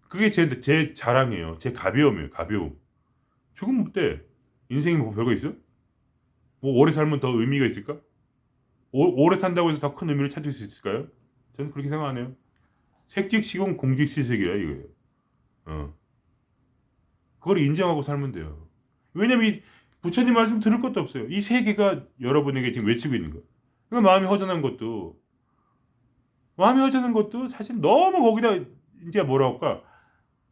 그게 제 자랑이에요. 제 가벼움이에요. 가벼움. 죽으면 어때? 인생이 뭐 별거 있어? 뭐 오래 살면 더 의미가 있을까? 오래 산다고 해서 더 큰 의미를 찾을 수 있을까요? 저는 그렇게 생각하네요. 색직시공 공직시색이라 이거예요. 어. 그걸 인정하고 살면 돼요. 왜냐면 이 부처님 말씀 들을 것도 없어요. 이 세계가 여러분에게 지금 외치고 있는 거예요. 그러니까 마음이 허전한 것도 사실 너무 거기다 이제 뭐라 할까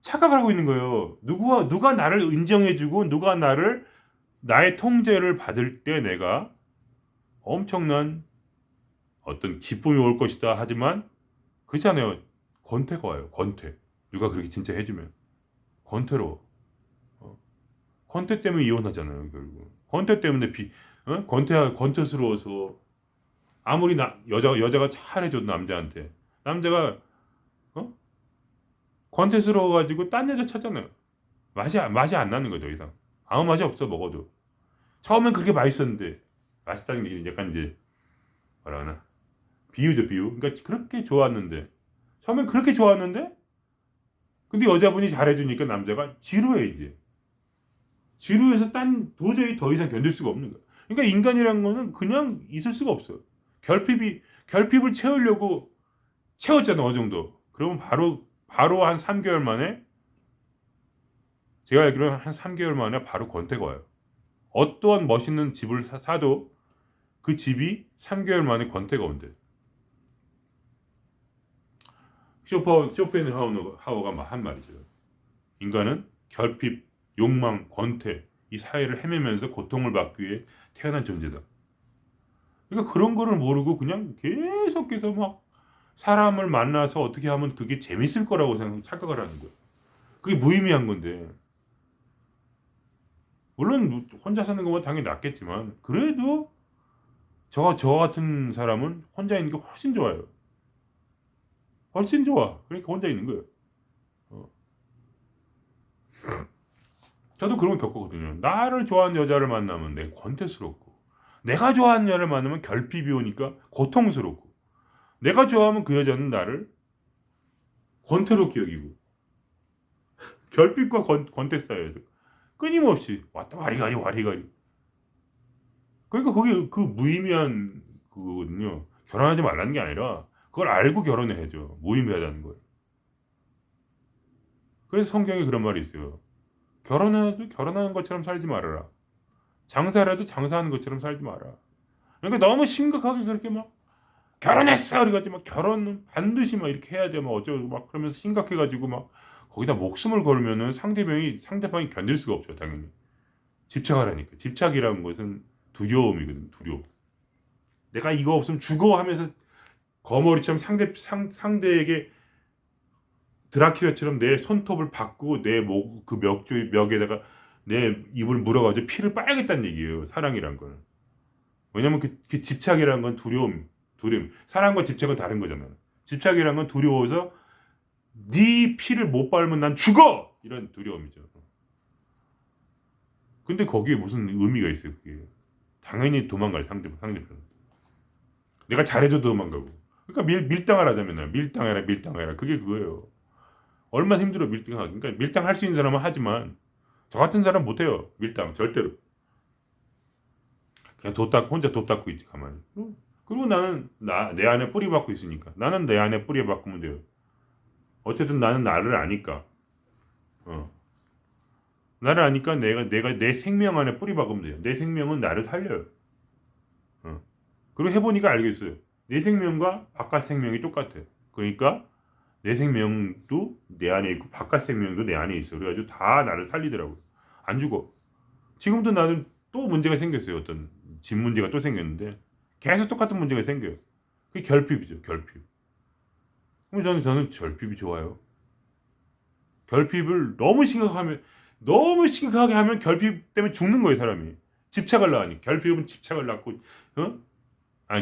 착각을 하고 있는 거예요. 누가 나를 인정해주고 누가 나의 통제를 받을 때 내가 엄청난 어떤 기쁨이 올 것이다 하지만 그렇잖아요. 권태가 와요. 권태. 누가 그렇게 진짜 해주면 권태로. 어? 권태 때문에 이혼하잖아요. 결국. 권태 때문에 권태스러워서 아무리 여자가 잘해줘도 남자가 어? 권태스러워가지고 딴 여자 찾잖아요. 맛이 안 나는 거죠 이상. 아무 맛이 없어 먹어도. 처음엔 그렇게 맛있었는데 맛있다는 게 약간 이제 뭐라 하나 비유죠 비유. 그러니까 그렇게 좋았는데 처음엔 그렇게 좋았는데 근데 여자분이 잘해주니까 남자가 지루해 이제. 지루해서 도저히 더 이상 견딜 수가 없는 거야. 그러니까 인간이란 거는 그냥 있을 수가 없어요. 결핍을 채우려고 채웠잖아 어느 정도. 그러면 바로 한 3개월 만에 제가 알기로는 한 3개월 만에 바로 권태가 와요. 어떠한 멋있는 집을 사도 그 집이 3개월 만에 권태가 온대. 쇼펜하우어가 한 말이죠. 인간은 결핍, 욕망, 권태 이 사회를 헤매면서 고통을 받기 위해 태어난 존재다. 그러니까 그런 거를 모르고 그냥 계속해서 막 사람을 만나서 어떻게 하면 그게 재밌을 거라고 착각을 하는 거예요. 그게 무의미한 건데. 물론 혼자 사는 것보다 당연히 낫겠지만 그래도 저 같은 사람은 혼자 있는 게 훨씬 좋아요. 훨씬 좋아. 그러니까 혼자 있는 거예요. 어. 저도 그런 걸 겪었거든요. 나를 좋아하는 여자를 만나면 내가 권태스럽고 내가 좋아하는 여자를 만나면 결핍이 오니까 고통스럽고 내가 좋아하면 그 여자는 나를 권태롭게 여기고 결핍과 권태 쌓여요. 끊임없이 왔다 와리가리. 그러니까 그게 그 무의미한 그거거든요. 결혼하지 말라는 게 아니라 그걸 알고 결혼해야죠. 무의미하다는 걸. 그래서 성경에 그런 말이 있어요. 결혼해도 결혼하는 것처럼 살지 말아라. 장사를 해도 장사하는 것처럼 살지 마라. 그러니까 너무 심각하게 그렇게 막 결혼했어 그래가지고 막 결혼은 반드시 막 이렇게 해야 돼 막 어쩌고 막 그러면서 심각해가지고 막 거기다 목숨을 걸면은 상대방이 견딜 수가 없죠 당연히. 집착을 하니까. 집착이라는 것은 두려움이거든. 두려움. 내가 이거 없으면 죽어 하면서 거머리처럼 상대에게 드라큘라처럼 내 손톱을 받고 그 멱에다가 내 입을 물어가지고 피를 빨겠다는 얘기예요. 사랑이란 거는. 왜냐면 그 집착이라는 건 두려움. 사랑과 집착은 다른 거잖아요. 집착이란 건 두려워서 네 피를 못 밟으면 난 죽어! 이런 두려움이죠. 근데 거기에 무슨 의미가 있어요, 그게. 당연히 도망갈 상대편. 내가 잘해줘도 도망가고. 그러니까 밀당하라자 맨날. 밀당해라. 그게 그거예요. 얼마나 힘들어, 밀당하기. 그러니까 밀당할 수 있는 사람은 하지만, 저 같은 사람 못해요. 밀당, 절대로. 그냥 혼자 돛 닦고 있지, 가만히. 그리고 나는, 내 안에 뿌리 박고 있으니까. 나는 내 안에 뿌리 박으면 돼요. 어쨌든 나는 나를 아니까. 나를 아니까 내가 내 생명 안에 뿌리 박으면 돼요. 내 생명은 나를 살려요. 그리고 해보니까 알겠어요. 내 생명과 바깥 생명이 똑같아요. 그러니까 내 생명도 내 안에 있고 바깥 생명도 내 안에 있어. 그래가지고 다 나를 살리더라고요. 안 죽어. 지금도 나는 또 문제가 생겼어요. 어떤 집 문제가 또 생겼는데 계속 똑같은 문제가 생겨요. 그게 결핍이죠. 결핍. 그럼 저는 결핍이 좋아요. 결핍을 너무 심각하게 하면 결핍 때문에 죽는 거예요, 사람이. 집착을 낳으니. 결핍은 집착을 낳고,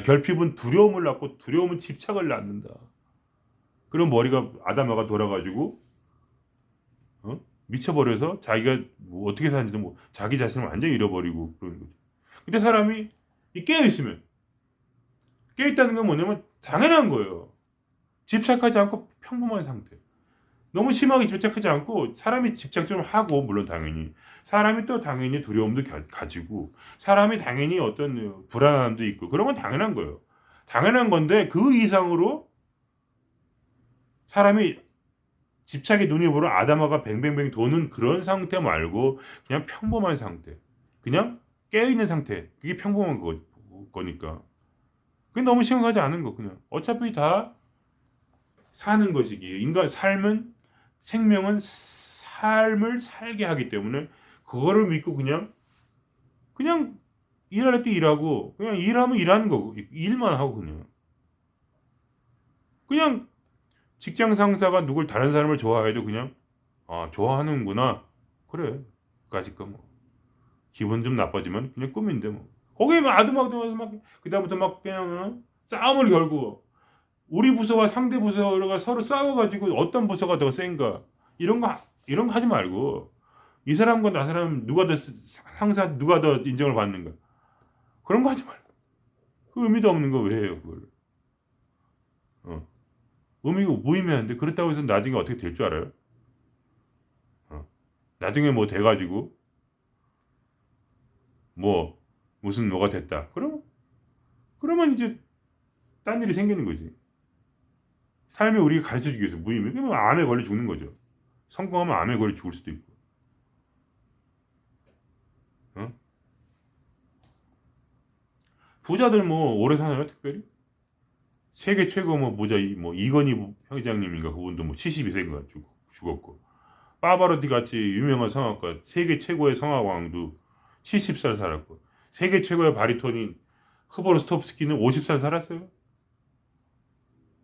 결핍은 두려움을 낳고, 두려움은 집착을 낳는다. 그럼 머리가 아담아가 돌아가지고, 미쳐버려서 자기가 뭐 어떻게 사는지도 뭐, 자기 자신을 완전히 잃어버리고 그러는 거죠. 근데 사람이 깨어있으면, 깨어있다는 건 뭐냐면 당연한 거예요. 집착하지 않고 평범한 상태. 너무 심하게 집착하지 않고 사람이 집착 좀 하고 물론 당연히 사람이 또 당연히 두려움도 가지고 사람이 당연히 어떤 불안함도 있고 그런 건 당연한 거예요. 당연한 건데 그 이상으로 사람이 집착의 눈이 보러 아담아가 뱅뱅뱅 도는 그런 상태 말고 그냥 평범한 상태. 그냥 깨어있는 상태. 그게 평범한 거니까. 그게 너무 심각하지 않은 거 그냥. 어차피 다 사는 것이기에 인간 생명은 삶을 살게 하기 때문에 그거를 믿고 그냥 일할 때 일하고 그냥 일하면 일하는 거고 일만 하고 그냥 직장 상사가 누굴 다른 사람을 좋아해도 그냥 좋아하는구나 그래 까짓 거뭐 기분 좀 나빠지면 그냥 꿈인데 뭐 거기에 막 아드막드면서 막 그다음부터 막 그냥 싸움을 걸고 우리 부서와 상대 부서가 서로 싸워가지고 어떤 부서가 더 센가 이런 거 하지 말고 이 사람과 나 사람 상사 누가 더 인정을 받는가 그런 거 하지 말고 그 의미도 없는 거 왜 해요 그걸 의미가 무의미한데 그렇다고 해서 나중에 어떻게 될 줄 알아요? 나중에 뭐 돼가지고 뭐 무슨 뭐가 됐다 그러면 이제 딴 일이 생기는 거지. 삶이 우리가 가르쳐주기 위해서 무의미. 그러면 암에 걸려 죽는 거죠. 성공하면 암에 걸려 죽을 수도 있고. 부자들 뭐 오래 사나요 특별히? 세계 최고 뭐 부자 뭐 이건희 회장님인가 그분도 뭐 72세인가 죽었고. 파바로티 같이 유명한 성악가 세계 최고의 성악왕도 70살 살았고. 세계 최고의 바리톤인 흐버르스톱스키는 50살 살았어요.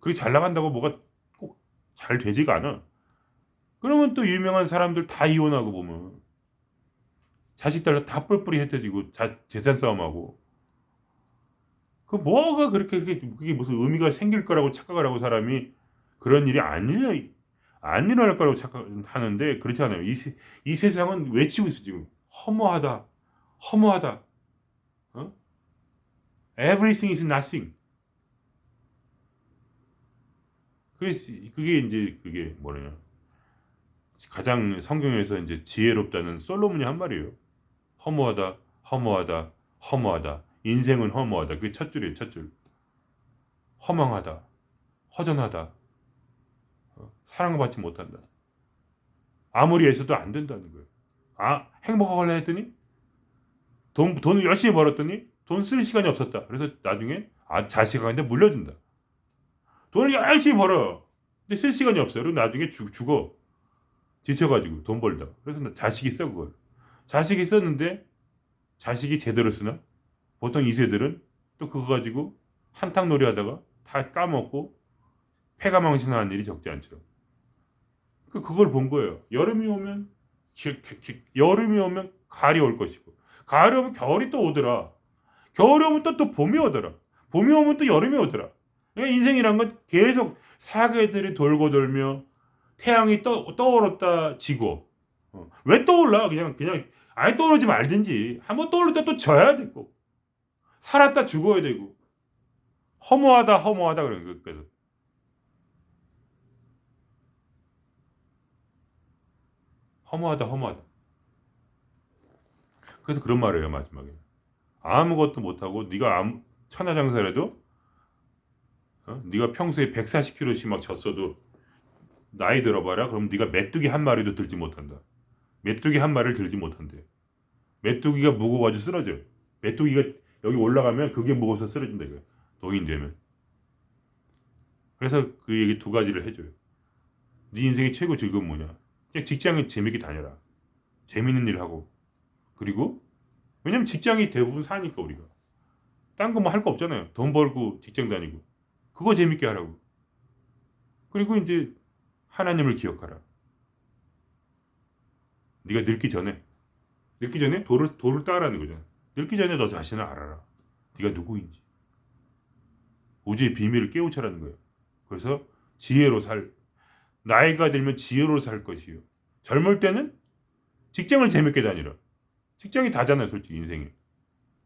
그게 잘 나간다고 뭐가 꼭 잘 되지가 않아. 그러면 또 유명한 사람들 다 이혼하고 보면 자식들 다 뿔뿔이 흩어지고 재산 싸움하고 그 뭐가 그게 무슨 의미가 생길 거라고 착각을 하고 사람이 그런 일이 안 일어날 거라고 착각하는데 그렇지 않아요. 이 세상은 외치고 있어 지금 허무하다. Everything is nothing. 그게 이제 그게 뭐냐 가장 성경에서 이제 지혜롭다는 솔로몬이 한 말이에요. 허무하다. 인생은 허무하다. 그게 첫 줄이에요. 첫 줄. 허망하다. 허전하다. 사랑받지 못한다. 아무리 애써도 안 된다는 거예요. 행복하려 했더니 돈을 열심히 벌었더니 돈 쓸 시간이 없었다. 그래서 나중에 자식한테 물려준다. 돈을 열심히 벌어. 근데 쓸 시간이 없어요. 그리고 나중에 죽어. 지쳐가지고 돈 벌다. 그래서 자식이 써 그걸. 자식이 썼는데 자식이 제대로 쓰나? 보통 2세들은 또 그거 가지고 한탕놀이 하다가 다 까먹고 폐가망신하는 일이 적지 않죠. 그걸 본 거예요. 여름이 오면 가을이 올 것이고 가을이 오면 겨울이 또 오더라. 겨울이 오면 또 봄이 오더라. 봄이 오면 또 여름이 오더라. 그러니까 인생이란 건 계속 사계들이 돌고 돌며 태양이 떠오르다 지고 왜 떠올라? 그냥 아예 떠오르지 말든지 한번 떠오를 때 또 져야 되고 살았다 죽어야 되고 허무하다 그런 거 그래서 허무하다. 그래서 그런 말을 해요 마지막에. 아무것도 못하고 네가 천하장사라도 네가 평소에 140kg씩 막 졌어도 나이 들어봐라. 그럼 네가 메뚜기 한 마리도 들지 못한다. 메뚜기 한 마리를 들지 못한대. 메뚜기가 무거워가지고 쓰러져. 메뚜기가 여기 올라가면 그게 무거워서 쓰러진다 이거. 노인 되면. 그래서 그 얘기 두 가지를 해줘요. 네 인생의 최고 즐거움 뭐냐? 그냥 직장에 재밌게 다녀라. 재밌는 일 하고. 그리고 왜냐면 직장이 대부분 사니까 우리가. 딴 거 뭐 할 거 없잖아요. 돈 벌고 직장 다니고. 그거 재밌게 하라고. 그리고 이제 하나님을 기억하라. 네가 늙기 전에 도를 따라하는 거잖아. 늙기 전에 너 자신을 알아라. 네가 누구인지. 우주의 비밀을 깨우쳐라는 거예요. 그래서 지혜로 나이가 들면 지혜로 살 것이요. 젊을 때는 직장을 재밌게 다니라. 직장이 다잖아요, 솔직히 인생에.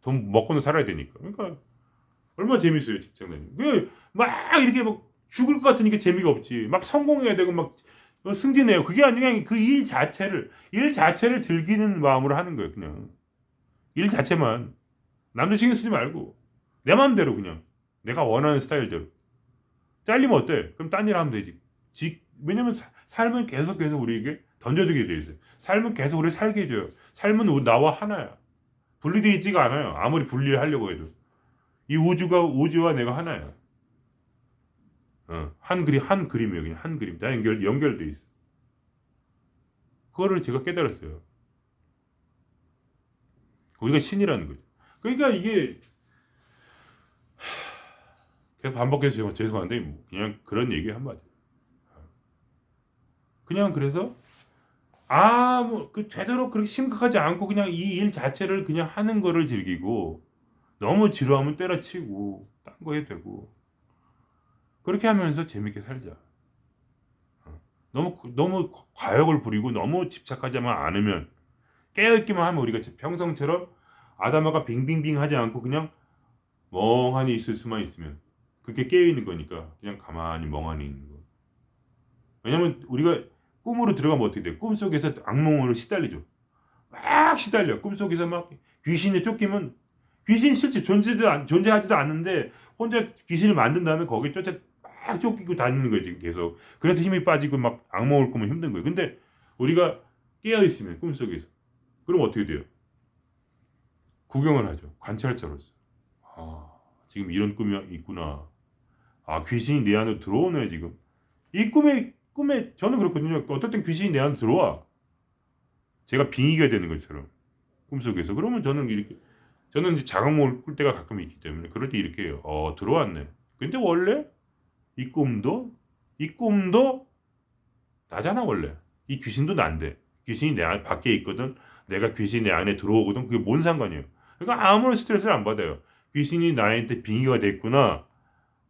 돈 먹고는 살아야 되니까. 그러니까 얼마나 재밌어요, 직장 다니는. 그냥 막 이렇게 막 죽을 것 같으니까 재미가 없지. 막 성공해야 되고 막 승진해요. 그게 아니라 그 일 자체를 즐기는 마음으로 하는 거예요, 그냥. 일 자체만. 남들 신경 쓰지 말고 내 마음대로 그냥 내가 원하는 스타일대로. 잘리면 어때? 그럼 딴 일 하면 되지. 왜냐면 삶은 계속 우리에게 던져주게 돼 있어요. 삶은 계속 우리 살게 해줘요. 삶은 나와 하나야. 분리되어 있지가 않아요. 아무리 분리를 하려고 해도. 이 우주와 내가 하나야. 한 그림이에요. 그냥 한 그림. 다 연결돼 있어. 그거를 제가 깨달았어요. 우리가 신이라는 거죠. 그러니까 이게 계속 반복해서 죄송한데 뭐 그냥 그런 얘기 한마디. 그냥 그래서 그 제대로 그렇게 심각하지 않고 그냥 이 일 자체를 그냥 하는 거를 즐기고 너무 지루하면 때려치고 딴 거 해도 되고 그렇게 하면서 재밌게 살자. 너무 과욕을 부리고 너무 집착하지만 않으면 깨어있기만 하면 우리가 평성처럼 아담아가 빙빙빙 하지 않고 그냥 멍하니 있을 수만 있으면 그게 깨어있는 거니까 그냥 가만히 멍하니 있는 거. 왜냐면 우리가 꿈으로 들어가면 어떻게 돼? 꿈속에서 악몽으로 시달리죠. 막 시달려. 꿈속에서 막 귀신에 쫓기면 귀신 실제 존재하지도 않는데 혼자 귀신을 만든 다음에 거기에 막 쫓기고 다니는 거예요 지금 계속. 그래서 힘이 빠지고 막 악몽을 꾸면 힘든 거예요. 근데 우리가 깨어있으면 꿈속에서 그럼 어떻게 돼요? 구경을 하죠. 관찰자로서. 지금 이런 꿈이 있구나. 귀신이 내 안으로 들어오네 지금. 이 꿈에 저는 그렇거든요. 어떨 땐 귀신이 내 안으로 들어와. 제가 빙의가 되는 것처럼 꿈속에서. 그러면 저는 이제 자각몽을 꿀 때가 가끔 있기 때문에 그럴 때 이렇게 해요. 들어왔네. 근데 원래 이 꿈도 나잖아 원래. 이 귀신도 난데. 귀신이 내 안 밖에 있거든. 내가 귀신이 내 안에 들어오거든. 그게 뭔 상관이에요. 그러니까 아무런 스트레스를 안 받아요. 귀신이 나한테 빙의가 됐구나.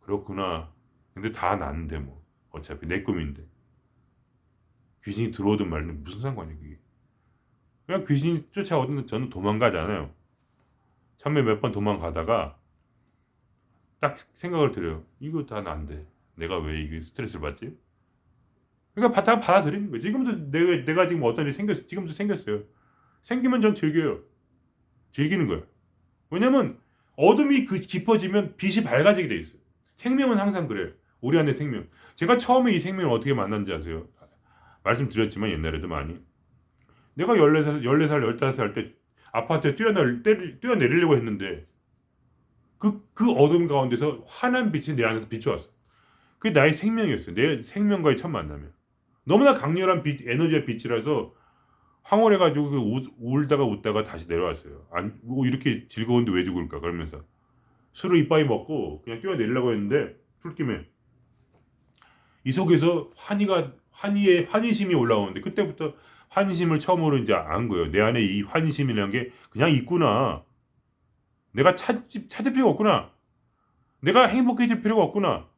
그렇구나. 근데 다 나는데 뭐. 어차피 내 꿈인데. 귀신이 들어오든 말든 무슨 상관이에요 그게. 그냥 귀신이 쫓아오든 저는 도망가잖아요. 처음에 몇 번 도망가다가 딱 생각을 들어요. 이거 다 난데. 내가 왜 이게 스트레스를 받지? 그러니까 다 받아들이는 거예요. 지금도 내가 지금 어떤 일이 지금도 생겼어요. 생기면 전 즐겨요. 즐기는 거예요. 왜냐면 어둠이 깊어지면 빛이 밝아지게 돼 있어요. 생명은 항상 그래요. 우리 안에 생명. 제가 처음에 이 생명을 어떻게 만났는지 아세요? 말씀드렸지만 옛날에도 많이. 내가 14살, 15살 때 아파트에 뛰어내리려고 했는데 그 어둠 가운데서 환한 빛이 내 안에서 비춰왔어. 그게 나의 생명이었어요. 내 생명과의 첫 만남이야. 너무나 강렬한 에너지의 빛이라서 황홀해가지고 울다가 웃다가 다시 내려왔어요. 이렇게 즐거운데 왜 죽을까 그러면서 술을 이빠이 먹고 그냥 뛰어내리려고 했는데 술김에 이 속에서 환희심이 올라오는데 그때부터 환심을 처음으로 이제 안 거예요. 내 안에 이 환심이라는 게 그냥 있구나. 내가 찾을 필요가 없구나. 내가 행복해질 필요가 없구나.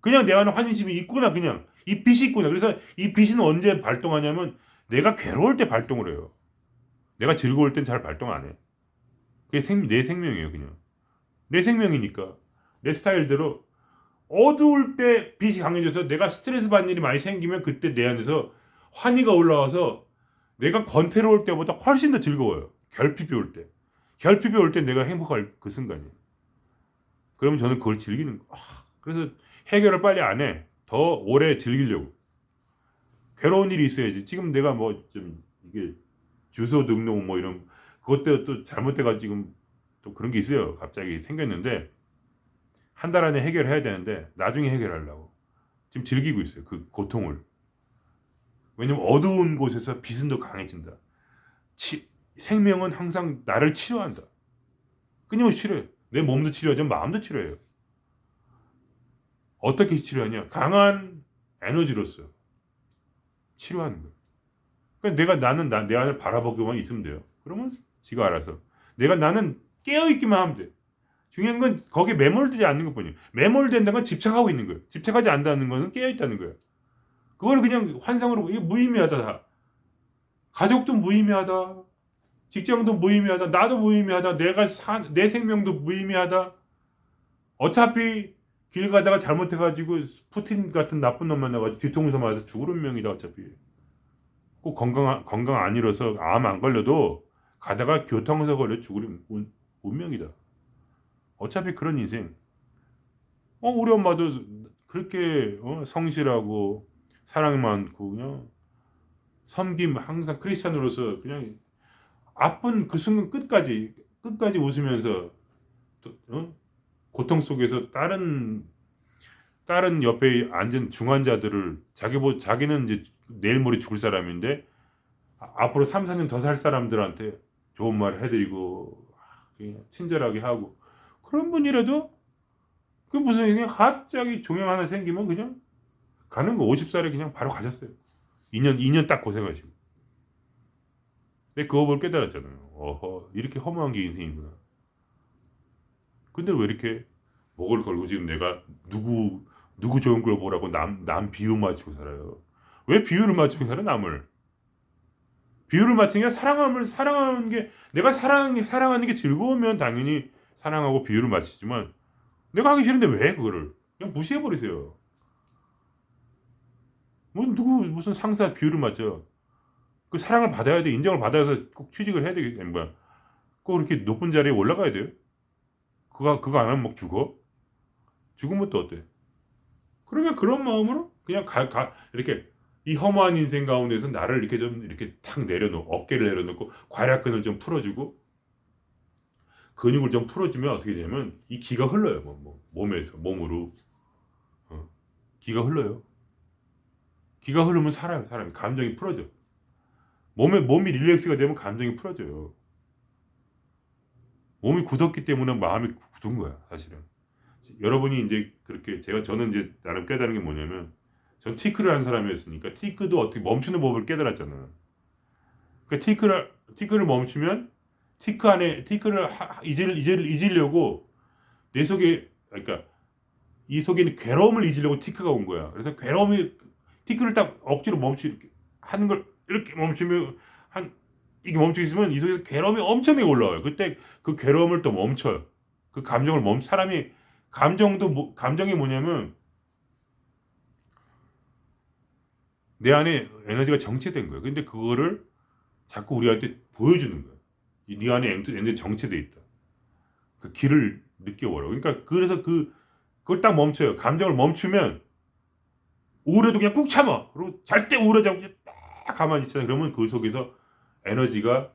그냥 내 안에 환심이 있구나. 그냥 이 빛이 있구나. 그래서 이 빛은 언제 발동하냐면 내가 괴로울 때 발동을 해요. 내가 즐거울 땐 잘 발동 안 해. 그게 내 생명이에요. 그냥 내 생명이니까 내 스타일대로 어두울 때 빛이 강해져서 내가 스트레스 받는 일이 많이 생기면 그때 내 안에서 환희가 올라와서 내가 권태로울 때보다 훨씬 더 즐거워요. 결핍이 올 때. 결핍이 올 때 내가 행복할 그 순간이에요. 그러면 저는 그걸 즐기는 거. 그래서 해결을 빨리 안 해. 더 오래 즐기려고. 괴로운 일이 있어야지. 지금 내가 뭐 좀 이게 주소 등록 뭐 이런 그것 때문에 또 잘못돼가지고 지금 또 그런 게 있어요. 갑자기 생겼는데 한 달 안에 해결해야 되는데 나중에 해결하려고 지금 즐기고 있어요. 그 고통을. 왜냐면 어두운 곳에서 빛은 더 강해진다. 생명은 항상 나를 치료한다. 끊임없이 치료해. 내 몸도 치료하지만 마음도 치료해요. 어떻게 치료하냐? 강한 에너지로서 치료하는 거예요. 그러니까 나는 내 안을 바라보기만 있으면 돼요. 그러면 지가 알아서. 나는 깨어있기만 하면 돼. 중요한 건 거기에 매몰되지 않는 것뿐이에요. 매몰된다는 건 집착하고 있는 거예요. 집착하지 않는다는 것은 깨어있다는 거예요. 그걸 그냥 환상으로 이게 무의미하다. 다. 가족도 무의미하다. 직장도 무의미하다. 나도 무의미하다. 내 생명도 무의미하다. 어차피 길 가다가 잘못해가지고 푸틴 같은 나쁜 놈 만나가지고 뒤통수 맞아서 죽을 운명이다. 어차피. 꼭 건강 안 잃어서 암 안 걸려도 가다가 교통사고 걸려 죽을 운명이다. 어차피 그런 인생. 우리 엄마도 그렇게 성실하고 사랑 많고 그냥 섬김 항상 크리스찬으로서 그냥 아픈 그 순간 끝까지 웃으면서 또, 고통 속에서 다른 옆에 앉은 중환자들을 자기는 이제 내일 모레 죽을 사람인데 앞으로 3, 4년 더 살 사람들한테 좋은 말 해드리고 친절하게 하고 그런 분이라도 그 무슨 그냥 갑자기 종양 하나 생기면 그냥 가는 거 50살에 그냥 바로 가셨어요. 2년 딱 고생하시고. 근데 그거 볼 깨달았잖아요. 이렇게 허무한 게 인생이구나. 근데 왜 이렇게 목을 걸고 지금 내가 누구 좋은 걸 보라고 남 비유 맞추고 살아요. 왜 비유를 맞추고 살아 남을? 비유를 맞추는 게 사랑하는 게 내가 사랑하는 게 즐거우면 당연히 사랑하고 비유를 맞추지만 내가 하기 싫은데 왜 그거를 그냥 무시해 버리세요. 무슨 상사 비유를 맞죠? 그 사랑을 받아야 돼. 인정을 받아서 꼭 취직을 해야 되는 거야. 꼭 이렇게 높은 자리에 올라가야 돼요. 그거 안 하면 막 죽어. 죽으면 또 어때? 그러면 그런 마음으로 그냥 이렇게 이 허무한 인생 가운데서 나를 이렇게 좀 이렇게 탁 어깨를 내려놓고 괄약근을 좀 풀어주고 근육을 좀 풀어주면 어떻게 되냐면 이 기가 흘러요. 몸으로 기가 흘러요. 기가 흐르면 살아요. 사람이 감정이 풀어져. 몸이 릴렉스가 되면 감정이 풀어져요. 몸이 굳었기 때문에 마음이 굳은 거야, 사실은. 여러분이 이제 그렇게 저는 이제 나름 깨달은 게 뭐냐면 전 티크를 한 사람이었으니까 티크도 어떻게 멈추는 법을 깨달았잖아요. 그러니까 티크를 멈추면 티크를 잊으려고 내 속에 그러니까 이 속에 있는 괴로움을 잊으려고 티크가 온 거야. 그래서 티크를 딱 억지로 하는 걸 이렇게 멈추면 이게 멈추고 있으면 이 속에서 괴로움이 엄청나게 올라와요. 그때 그 괴로움을 또 멈춰요. 그 감정을 사람이 감정이 뭐냐면 내 안에 에너지가 정체된 거예요. 근데 그거를 자꾸 우리한테 보여주는 거예요. 네 안에 에너지 정체돼 있다. 그 길을 느껴보라. 그러니까 그래서 그걸 딱 멈춰요. 감정을 멈추면 우울해도 그냥 꾹 참아. 그리고 절대 우울하지 않고 딱 가만히 있잖아요. 그러면 그 속에서 에너지가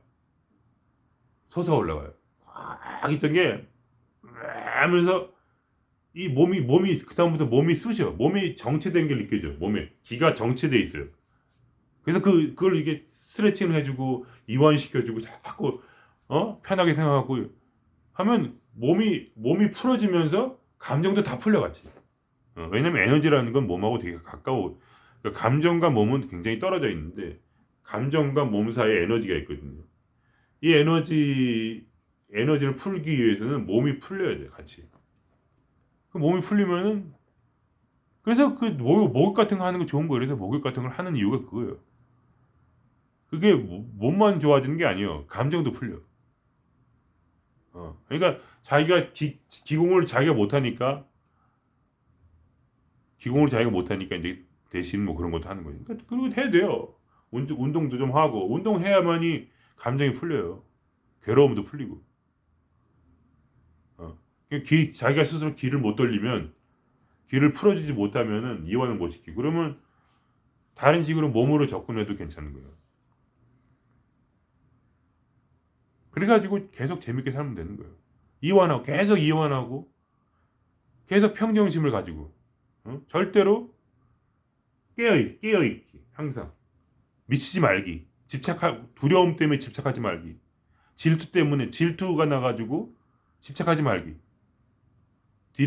솟아 올라가요. 꽉 있던 게 하면서 이 몸이 그다음부터 몸이 쑤셔. 몸이 정체된 게 느껴져. 몸에 기가 정체돼 있어요. 그래서 그걸 이게 스트레칭을 해주고 이완시켜주고 자꾸 편하게 생각하고 하면 몸이 풀어지면서 감정도 다 풀려갔지. 왜냐면 에너지라는 건 몸하고 되게 가까워. 그러니까 감정과 몸은 굉장히 떨어져 있는데 감정과 몸 사이에 에너지가 있거든요. 이 에너지를 풀기 위해서는 몸이 풀려야 돼, 같이. 그 몸이 풀리면은 그래서 그 목욕 같은 거 하는 거 좋은 거예요. 그래서 목욕 같은 걸 하는 이유가 그거예요. 그게 몸만 좋아지는 게 아니에요. 감정도 풀려. 그러니까 자기가 기공을 자기가 못하니까 이제 대신 뭐 그런 것도 하는 거니까. 그러니까 그리고 해야 돼요. 운동도 좀 하고 운동해야만이 감정이 풀려요. 괴로움도 풀리고. 자기가 스스로 기를 못 돌리면 기를 풀어주지 못하면은 이완을 못 시키고 그러면 다른 식으로 몸으로 접근해도 괜찮은 거예요. 그래가지고 계속 재밌게 살면 되는 거예요. 계속 이완하고 계속 평정심을 가지고 절대로 깨어있기 항상 미치지 말기 두려움 때문에 집착하지 말기 질투가 나가지고 집착하지 말기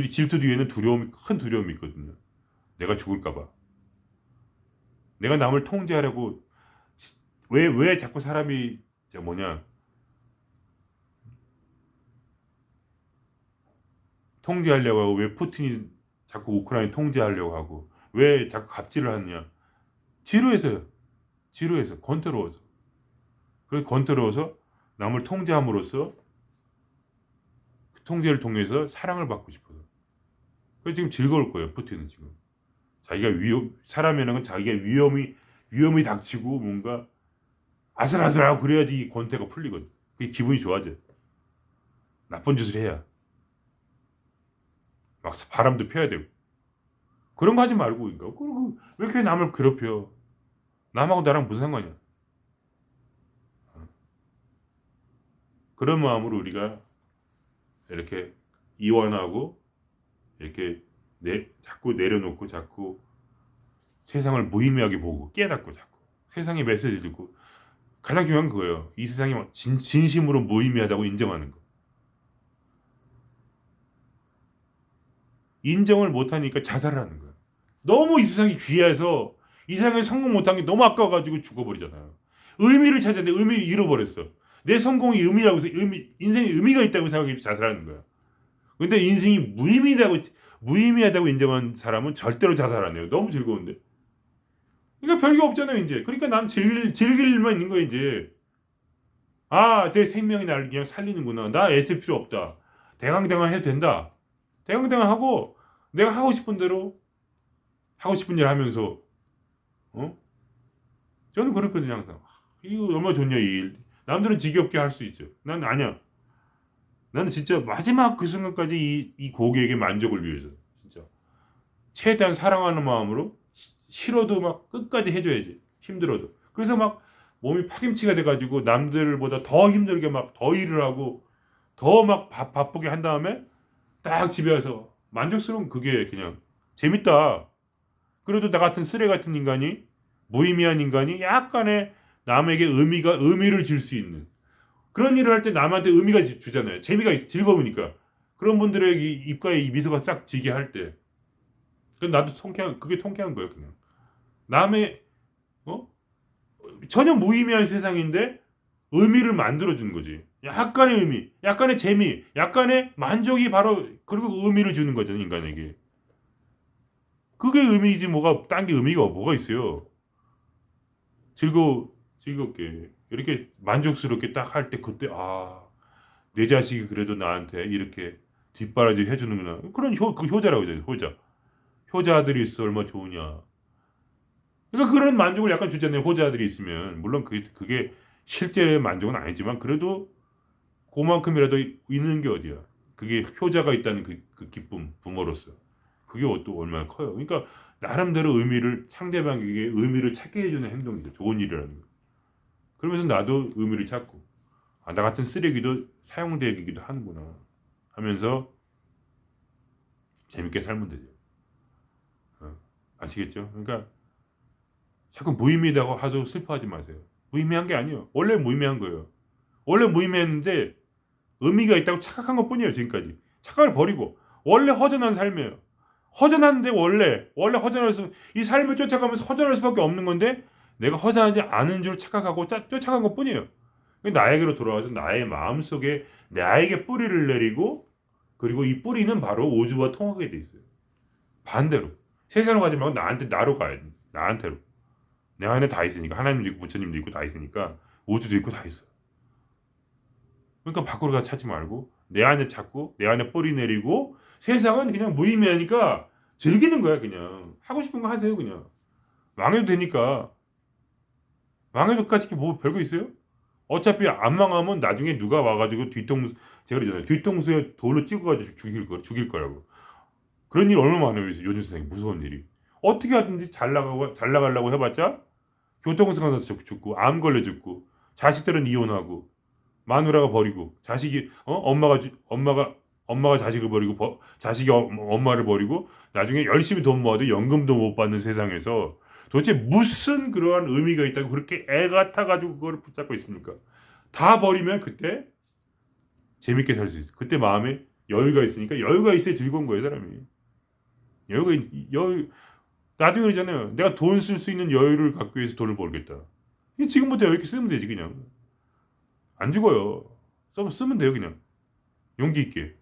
질투 뒤에는 큰 두려움이 있거든요. 내가 죽을까봐 내가 남을 통제하려고 왜 자꾸 사람이 통제하려고 하고 왜 푸틴이 자꾸 우크라이나 통제하려고 하고 왜 자꾸 갑질을 하느냐 지루해서 권태로워서 남을 통제함으로써 그 통제를 통해서 사랑을 받고 싶어서 그래서 지금 즐거울 거예요. 푸틴은 지금 사람이라는 건 자기가 위험이 닥치고 뭔가 아슬아슬하고 그래야지 이 권태가 풀리거든. 그게 기분이 좋아져. 나쁜 짓을 해야 막 바람도 펴야 되고 그런 거 하지 말고 왜 이렇게 남을 괴롭혀? 남하고 나랑 무슨 상관이야? 그런 마음으로 우리가 이렇게 이완하고 이렇게 자꾸 내려놓고 자꾸 세상을 무의미하게 보고 깨닫고 자꾸 세상의 메시지를 듣고 가장 중요한 그거예요. 이 세상이 진심으로 무의미하다고 인정하는 거. 인정을 못하니까 자살을 하는 거예요. 너무 이 세상이 귀해서 이 세상에 성공 못한 게 너무 아까워가지고 죽어버리잖아요. 의미를 찾았는데 의미를 잃어버렸어. 내 성공이 의미라고 해서 인생에 의미가 있다고 생각해서 자살하는 거야. 근데 인생이 무의미하다고 인정한 사람은 절대로 자살 안 해요. 너무 즐거운데. 그러니까 별게 없잖아요, 이제. 그러니까 난 즐길 일만 있는 거야, 이제. 내 생명이 나를 그냥 살리는구나. 나 애쓸 필요 없다. 대강대강 해도 된다. 대강대강 하고 내가 하고 싶은 대로 하고 싶은 일 하면서 저는 그렇거든요, 항상. 이거 얼마나 좋냐, 이 일. 남들은 지겹게 할 수 있죠. 난 아니야. 나는 진짜 마지막 그 순간까지 이 고객의 만족을 위해서 진짜 최대한 사랑하는 마음으로 싫어도 막 끝까지 해줘야지. 힘들어도. 그래서 막 몸이 파김치가 돼가지고 남들보다 더 힘들게 막 더 일을 하고 더 막 바쁘게 한 다음에 딱 집에 와서 만족스러운 그게 그냥 재밌다. 그래도 나 같은 쓰레 같은 인간이 무의미한 인간이 약간의 남에게 의미를 줄 수 있는 그런 일을 할 때 남한테 의미가 주잖아요. 즐거우니까. 그런 분들에게 입가에 이 미소가 싹 지게 할 때. 나도 그게 통쾌한 거예요, 그냥. 남의, 전혀 무의미한 세상인데 의미를 만들어주는 거지. 약간의 의미, 약간의 재미, 약간의 만족이 바로, 그리고 의미를 주는 거잖아요, 인간에게. 그게 의미지, 딴 게 의미가 뭐가 있어요. 즐겁게. 이렇게 만족스럽게 딱 할 때 그때 내 자식이 그래도 나한테 이렇게 뒷바라지 해주는구나. 그런 그 효자라고 하죠. 효자들이 있어 얼마나 좋으냐. 그러니까 그런 만족을 약간 주잖아요. 효자들이 있으면 물론 그게 실제 만족은 아니지만 그래도 그만큼이라도 있는 게 어디야. 그게 효자가 있다는 그 기쁨 부모로서 그게 또 얼마나 커요. 그러니까 나름대로 상대방에게 의미를 찾게 해주는 행동이죠. 좋은 일이라는 거. 그러면서 나도 의미를 찾고 나 같은 쓰레기도 사용되기도 하는구나 하면서 재밌게 살면 되죠. 아시겠죠? 그러니까 자꾸 무의미하다고 하도 슬퍼하지 마세요. 무의미한 게 아니에요. 원래 무의미한 거예요. 원래 무의미했는데 의미가 있다고 착각한 것뿐이에요. 지금까지 착각을 버리고 원래 허전한 삶이에요. 허전한데 원래 허전해서 이 삶을 쫓아가면서 허전할 수밖에 없는 건데 내가 허전하지 않은 줄 착각하고 쫓아간 것뿐이에요. 나에게로 돌아와서 나의 마음속에 나에게 뿌리를 내리고 그리고 이 뿌리는 바로 우주와 통하게 돼 있어요. 반대로 세상으로 가지 말고 나로 가야 돼. 나한테로. 내 안에 다 있으니까. 하나님도 있고 부처님도 있고 다 있으니까. 우주도 있고 다 있어. 그러니까 밖으로 가서 찾지 말고 내 안에 찾고 내 안에 뿌리 내리고 세상은 그냥 무의미하니까 즐기는 거야 그냥. 하고 싶은 거 하세요 그냥. 망해도 되니까. 망해도까지 뭐 별거 있어요? 어차피 안 망하면 나중에 누가 와가지고 제가 그러잖아요. 뒤통수에 돌로 찍어가지고 죽일 거라고. 그런 일 얼마나 많아요 요즘 세상에. 무서운 일이. 어떻게 하든지 잘 나가려고 해봤자 교통사고 나서 죽고 암 걸려 죽고 자식들은 이혼하고 마누라가 버리고 자식이 엄마가 자식을 버리고 자식이 엄마를 버리고 나중에 열심히 돈 모아도 연금도 못 받는 세상에서 도대체 무슨 그러한 의미가 있다고 그렇게 애 같아가지고 그걸 붙잡고 있습니까? 다 버리면 그때 재밌게 살 수 있어. 그때 마음에 여유가 있으니까 여유가 있어야 즐거운 거예요 사람이. 여유 나중에 그러잖아요. 내가 돈 쓸 수 있는 여유를 갖기 위해서 돈을 벌겠다. 지금부터 이렇게 쓰면 되지 그냥. 안 죽어요. 쓰면 돼요 그냥. 용기 있게.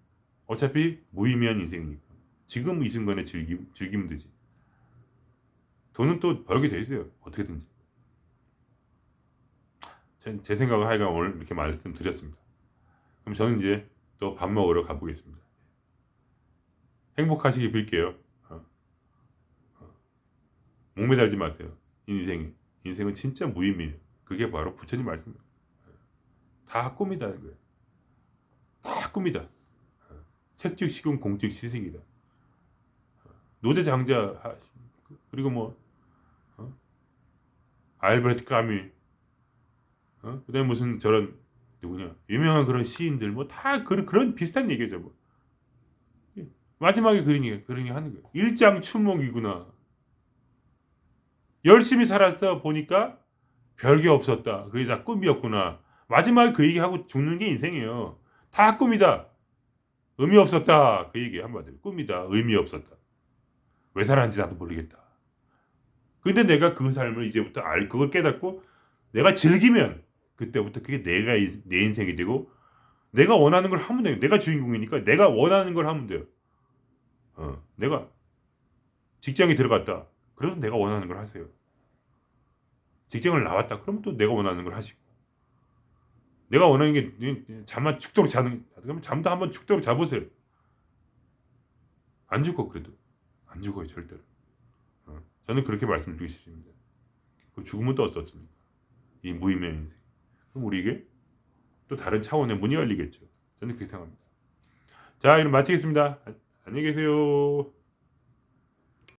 어차피 무의미한 인생이니까. 지금 이 순간에 즐기면 되지. 돈은 또 벌게 돼 있어요. 어떻게든지. 제 생각을 하여간 오늘 이렇게 말씀드렸습니다. 그럼 저는 이제 또 밥 먹으러 가보겠습니다. 행복하시길 빌게요. 목매달지 마세요. 인생은 진짜 무의미해요. 그게 바로 부처님 말씀이에요. 다 꿈이다 이거예요. 다 꿈이다. 색즉 시금 공즉 시생이다. 노제 장자 그리고 뭐 알베르트 까미 그다음에 무슨 저런 누구냐 유명한 그런 시인들 뭐 다 그런 비슷한 얘기죠 뭐. 마지막에 그런 얘기 하는 거예요. 일장춘몽이구나. 열심히 살았어 보니까 별게 없었다. 그게 다 꿈이었구나. 마지막에 그 얘기하고 죽는 게 인생이에요. 다 꿈이다. 의미 없었다. 그 얘기 한마디로. 꿈이다. 의미 없었다. 왜 살았는지 나도 모르겠다. 근데 내가 그 삶을 이제부터 그걸 깨닫고 내가 즐기면 그때부터 그게 내 인생이 되고 내가 원하는 걸 하면 돼요. 내가 주인공이니까 내가 원하는 걸 하면 돼요. 내가 직장에 들어갔다. 그래도 내가 원하는 걸 하세요. 직장을 나왔다. 그러면 또 내가 원하는 걸 하시고. 내가 원하는 게 잠만 죽도록 자는 그러면 잠도 한번 죽도록 자보세요. 안 죽어 그래도. 안 죽어요 절대로. 저는 그렇게 말씀드리고 싶습니다. 그 죽음은 또 어떻습니까? 이 무의미한 인생. 그럼 우리에게 또 다른 차원의 문이 열리겠죠. 저는 그렇게 생각합니다. 자, 이럼 마치겠습니다. 안녕히 계세요.